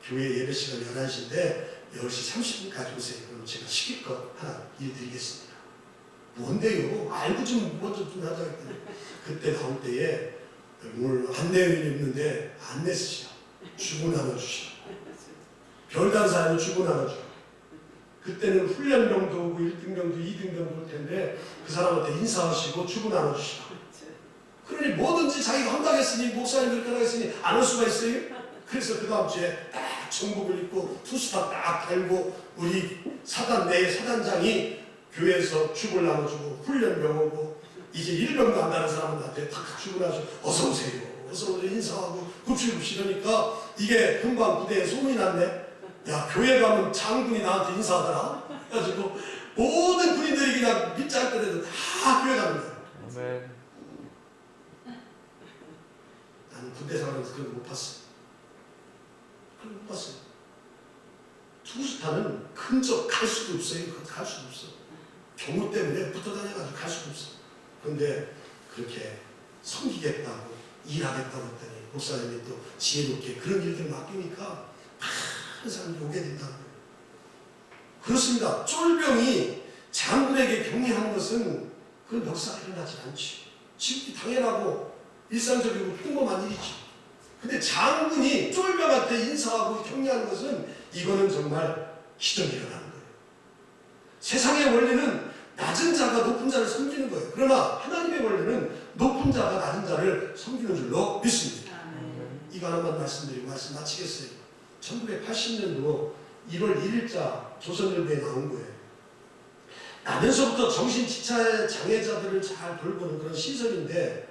교회 예배 시간 11시인데 10시 30분까지 오세요. 그럼 제가 시킬 것 하나 일 드리겠습니다. 뭔데요? 알고 좀 먼저 좀 하자 했더니 그때 나올 때에 오늘 안내원이 있는데 안내 쓰시라. 주고 나눠주시라. 별다른 사람은 주고 나눠주라. 그때는 훈련병도 오고 1등병도 2등병도 올 텐데 그 사람한테 인사하시고 주고 나눠주시라. 그러니 뭐든지 자기가 한다겠으니 목사님 그렇게 하겠으니 안 올 수가 있어요? 그래서 그 다음 주에 딱 정복을 입고 투수다 딱 달고 우리 사단 내 사단장이 교회에서 죽을 나눠주고 훈련병 오고 이제 일병도 안 나는 사람들한테 다 죽을 나눠주고 어서 오세요. 어서 오세요. 인사하고 굽실굽실 이러니까 이게 금방 부대에 소문이 났네. 야, 교회 가면 장군이 나한테 인사하더라. 그래가지고 모든 군인들이 그냥 밑장 끄대도 다 교회 가는 거예요. 아멘. 나는 군대 생활하면서 그런 거 못 봤어요. 그런 거 못 봤어요. 투수타는 근처 갈 수도 없어요. 갈 수도 없어. 경호 때문에 붙어 다녀가지고 갈 수도 없어. 그런데 그렇게 섬기겠다고 일하겠다고 했더니 목사님이 또 지혜롭게 그런 일들 맡기니까 많은 사람들이 오게 된다는 거예요. 그렇습니다. 쫄병이 장군에게 경례하는 것은 그건 역사가 일어나지 않지. 지극히 당연하고 일상적이고 평범한 일이지. 근데 장군이 쫄병한테 인사하고 경례하는 것은 이거는 정말 기적이 일어나는 거예요. 세상의 원리는 낮은 자가 높은 자를 섬기는 거예요. 그러나 하나님의 원리는 높은 자가 낮은 자를 섬기는 줄로 믿습니다. 이거 하나만 말씀드리고 말씀 마치겠어요. 1980년도 1월 1일자 조선일보에 나온 거예요. 나면서부터 정신지체 장애자들을 잘 돌보는 그런 시설인데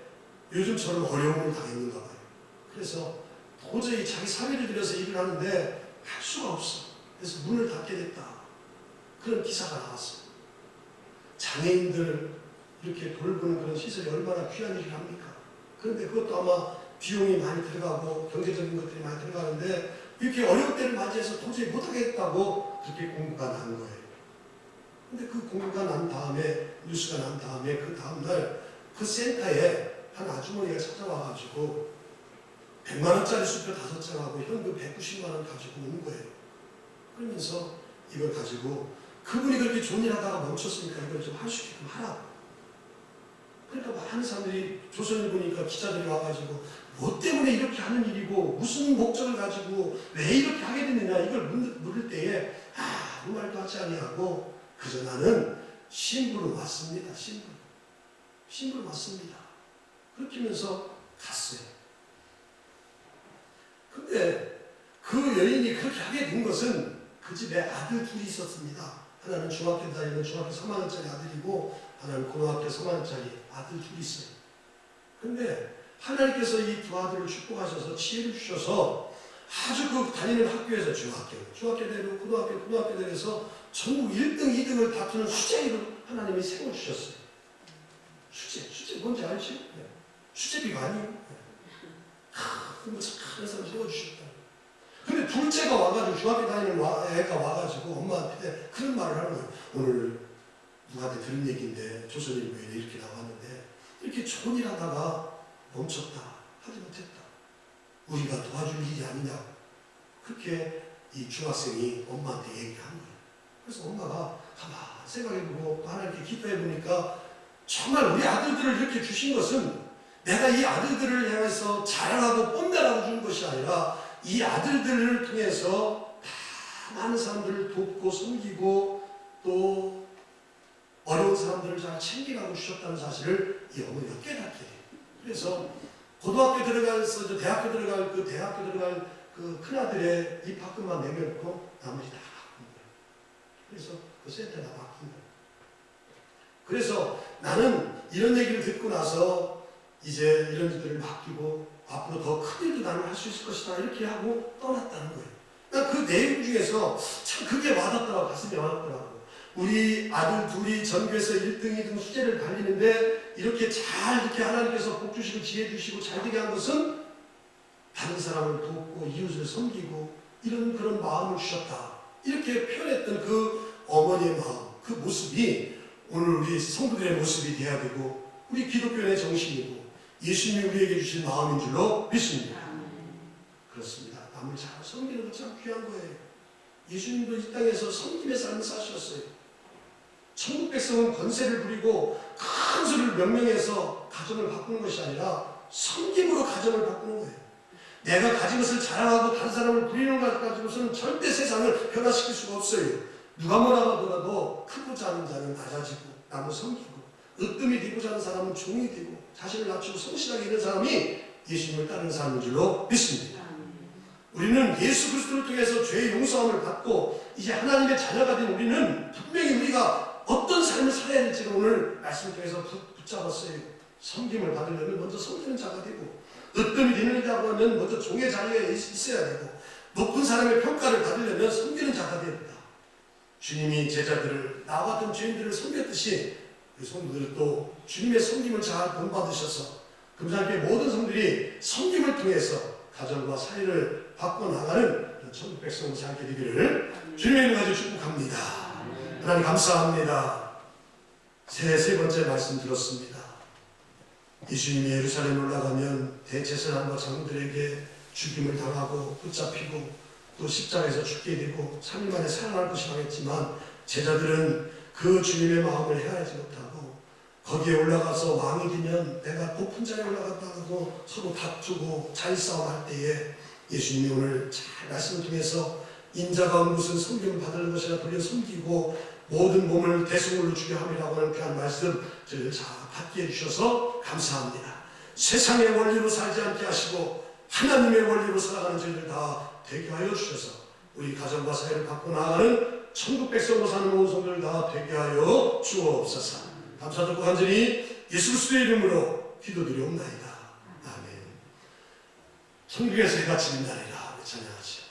요즘처럼 어려움을 당했는가 봐요. 그래서 도저히 자기 사비를 들여서 일을 하는데 할 수가 없어. 그래서 문을 닫게 됐다. 그런 기사가 나왔어요. 장애인들 이렇게 돌보는 그런 시설이 얼마나 귀한 일을 합니까? 그런데 그것도 아마 비용이 많이 들어가고 경제적인 것들이 많이 들어가는데 이렇게 어려운 때를 맞이해서 도저히 못하겠다고 그렇게 공고가 난 거예요. 근데 그 공고가 난 다음에 뉴스가 난 다음에 그 다음날 그 센터에 한 아주머니가 찾아와가지고 100만 원짜리 수표 5장하고 현금 190만 원 가지고 온 거예요. 그러면서 이걸 가지고 그분이 그렇게 좋은 일 하다가 멈췄으니까 이걸 좀 할 수 있게끔 하라. 그러니까 많은 사람들이 조선일 보니까 기자들이 와가지고 뭐 때문에 이렇게 하는 일이고 무슨 목적을 가지고 왜 이렇게 하게 됐느냐 이걸 물을 때에 아무 말도 하지 아니하고 그저 나는 신부로 왔습니다. 신부로 왔습니다. 그렇게 하면서 갔어요. 근데 그 여인이 그렇게 하게 된 것은 그 집에 아들 둘이 있었습니다. 하나는 중학교 다니는 중학교 3학년짜리 아들이고 하나는 고등학교 3학년짜리 아들 둘이 있어요. 근데 하나님께서 이 두 아들을 축복하셔서 지혜를 주셔서 아주 그 다니는 학교에서 중학교대로 고등학교대로해서 전국 1등, 2등을 다투는 수재로 하나님이 세워주셨어요. 수재 뭔지 알지? 네. 수재비가 아니에요. 그런 거 착한 사람 세워주셨다. 근데 둘째가 와가지고 중학교 다니는 애가 와가지고 엄마한테 그런 말을 하는 거예요. 오늘 누구한테 들은 얘기인데 조선일보에 이렇게 나왔는데 이렇게 좋은 일 하다가 멈췄다. 하지 못했다. 우리가 도와줄 일이 아니냐고. 그렇게 이 중학생이 엄마한테 얘기한 거예요. 그래서 엄마가 가만 생각해보고 하나님께 기도해보니까 정말 우리 아들들을 이렇게 주신 것은 내가 이 아들들을 향해서 자랑하고 뽐내라고 준 것이 아니라 이 아들들을 통해서 다 많은 사람들을 돕고 섬기고 또 어려운 사람들을 잘 챙기라고 주셨다는 사실을 이 어머니가 깨닫게 돼요. 그래서 고등학교 들어가서 대학교 들어갈 그 큰아들의 입학금만 내놓고 나머지 다 바꾼 거예요. 그래서 그 센터에 다 바꾼 거예요. 그래서 나는 이런 얘기를 듣고 나서 이제 이런 일들을 맡기고 앞으로 더 큰 일도 나는 할 수 있을 것이다 이렇게 하고 떠났다는 거예요. 그 내용 중에서 참 그게 와닿더라고. 가슴이 와닿더라고. 우리 아들 둘이 전교에서 1등, 2등 수재를 달리는데 이렇게 잘 이렇게 하나님께서 복 주시고 지혜 주시고 잘 되게 한 것은 다른 사람을 돕고 이웃을 섬기고 이런 그런 마음을 주셨다. 이렇게 표현했던 그 어머니의 마음, 그 모습이 오늘 우리 성도들의 모습이 돼야 되고 우리 기독교의 정신이고 예수님이 우리에게 주신 마음인 줄로 믿습니다. 그렇습니다. 남을 잘 섬기는 것 참 귀한 거예요. 예수님도 이 땅에서 섬김의 삶을 사셨어요. 천국 백성은 권세를 부리고 큰 소리를 명령해서 가정을 바꾸는 것이 아니라 섬김으로 가정을 바꾸는 거예요. 내가 가진 것을 자랑하고 다른 사람을 부리는 것 가지고서는 절대 세상을 변화시킬 수가 없어요. 누가 뭐라고 하더라도 크고자 하는 자는 낮아지고 남을 섬기고 으뜸이 되고자 하는 사람은 종이 되고 자신을 낮추고 성실하게 있는 사람이 예수님을 따르는 사람인 줄로 믿습니다. 우리는 예수 그리스도를 통해서 죄의 용서함을 받고 이제 하나님의 자녀가 된 우리는 분명히 우리가 어떤 삶을 살아야 될지를 오늘 말씀을 통해서 붙잡았어요. 섬김을 받으려면 먼저 섬기는 자가 되고 으뜸이 되는 자가 하면 먼저 종의 자리에 있어야 되고 높은 사람의 평가를 받으려면 섬기는 자가 되야 된다. 주님이 제자들을 나와 같은 죄인들을 섬겼듯이 그 성도들은 또 주님의 섬김을 잘 본받으셔서 금상교회 모든 성들이 섬김을 통해서 가정과 사회를 바꿔나가는 천국 백성을 살게 되기를 주님의 이름 가지고 축복합니다. 하나님 감사합니다. 세 번째 말씀 들었습니다. 예수님이 예루살렘 올라가면 대제사장과 장로들에게 죽임을 당하고 붙잡히고 또 십자가에서 죽게 되고 3일 만에 살아날 것이라고 했지만 제자들은 그 주님의 마음을 헤아리지 못하고 거기에 올라가서 왕이 되면 내가 높은 자리에 올라갔다고 서로 다투고 자리싸움 할 때에 예수님이 오늘 잘 말씀을 통해서 인자가 온 것은 섬김을 받을 것이라 돌려 섬기고 모든 몸을 대속물로 주게 함이라고 하는 귀한 말씀 저희를 잘 받게 해주셔서 감사합니다. 세상의 원리로 살지 않게 하시고 하나님의 원리로 살아가는 저희들 다 되게 하여 주셔서 우리 가정과 사회를 갖고 나아가는 천국 백성으로 사는 모든 성도들 다 되게 하여 주옵소서. 감사드리고 간절히 예수 그리스도의 이름으로 기도드리옵나이다. 아멘. 천국에서 해가 지는 날이라 찬양하시오.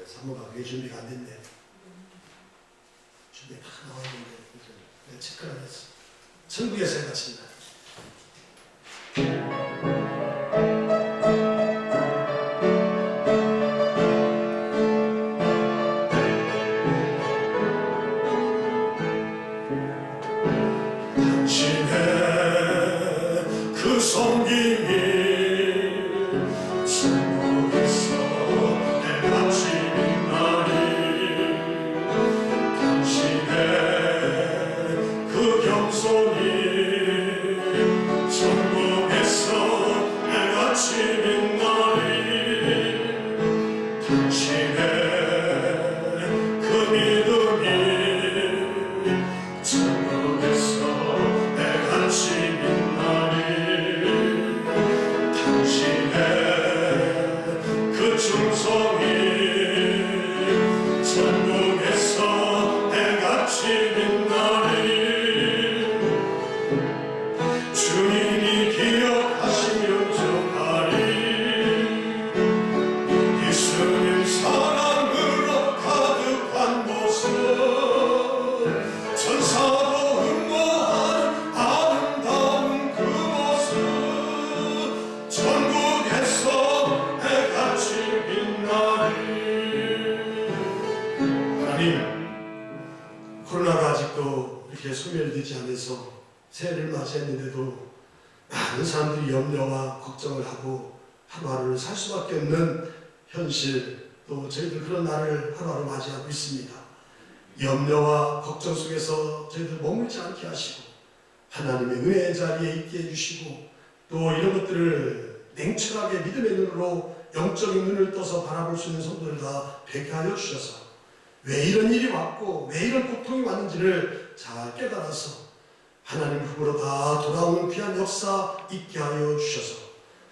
사모가 왜 준비가 안 됐네. 준비 다 나와 있는데 내가 체크를 안 했어. 천국에서 해가 지는 날. 코로나가 아직도 이렇게 소멸되지 않아서 새해를 맞이했는데도 많은 사람들이 염려와 걱정을 하고 하루하루를 살 수밖에 없는 현실, 또 저희들 그런 날을 하루하루 맞이하고 있습니다. 염려와 걱정 속에서 저희들 머물지 않게 하시고 하나님의 은혜의 자리에 있게 해주시고 또 이런 것들을 냉철하게 믿음의 눈으로 영적인 눈을 떠서 바라볼 수 있는 성도들 다 되게 하여 주셔서 왜 이런 일이 왔고 왜 이런 고통이 왔는지를 잘 깨달아서 하나님 품으로 다 돌아오는 귀한 역사 있게 하여 주셔서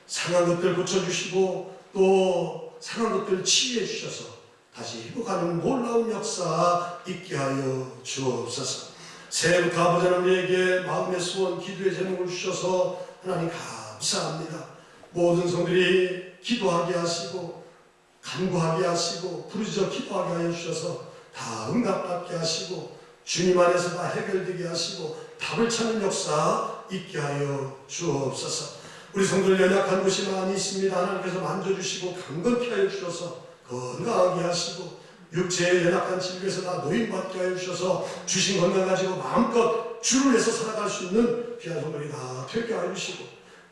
상한 것들 고쳐주시고 또 상한 것들 치유해 주셔서 다시 회복하는 놀라운 역사 있게 하여 주옵소서. 새해부터 아버지 하나님에게 마음의 소원, 기도의 제목을 주셔서 하나님 감사합니다. 모든 성들이 기도하게 하시고 간구하게 하시고 부르짖어 기도하게 하여 주셔서 다 응답받게 하시고 주님 안에서 다 해결되게 하시고 답을 찾는 역사 있게 하여 주옵소서. 우리 성도들 연약한 곳이 많이 있습니다. 하나님께서 만져주시고 강건케 하여 주셔서 건강하게 하시고 육체의 연약한 질병에서 다 노인받게 하여 주셔서 주신 건강 가지고 마음껏 주를 위해서 살아갈 수 있는 귀한 선물이 다 되게 하여 주시고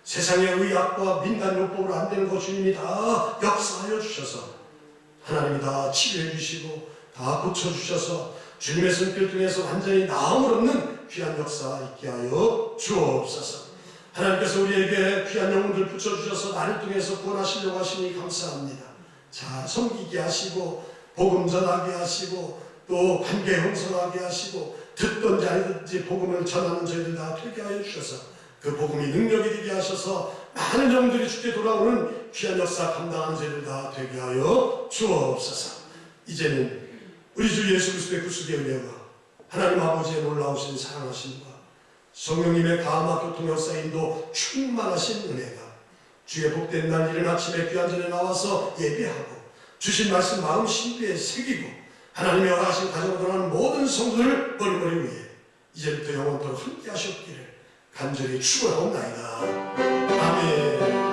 세상의 의학과 민간요법으로 안 되는 것 주님이 다 역사하여 주셔서 하나님이 다 치료해 주시고 다 고쳐주셔서 주님의 손길 통해서 완전히 나음을 얻는 귀한 역사 있게 하여 주옵소서. 하나님께서 우리에게 귀한 영혼들 붙여주셔서 나를 통해서 구원하시려고 하시니 감사합니다. 잘 섬기게 하시고 복음 전하게 하시고 또 관계 형성하게 하시고 듣든지 아니든지 복음을 전하는 저희들 다 되게 하여 주셔서 그 복음이 능력이 되게 하셔서 많은 영들이 주께 돌아오는 귀한 역사 감당하는 저희들 다 되게 하여 주옵소서. 이제는 우리 주 예수 그리스도의 구속의 은혜와 하나님 아버지의 놀라우신 사랑하심과 성령님의 감화 교통 역사인도 충만하신 은혜가 주의 복된 날 이른 아침에 귀한 전에 나와서 예배하고 주신 말씀 마음 신비에 새기고 하나님의 허락하신 가정으로 돌아가는 모든 성도들 머리머리 위에 이제부터 영원토록 함께 하셨기를 간절히 축원하옵나이다. 아멘.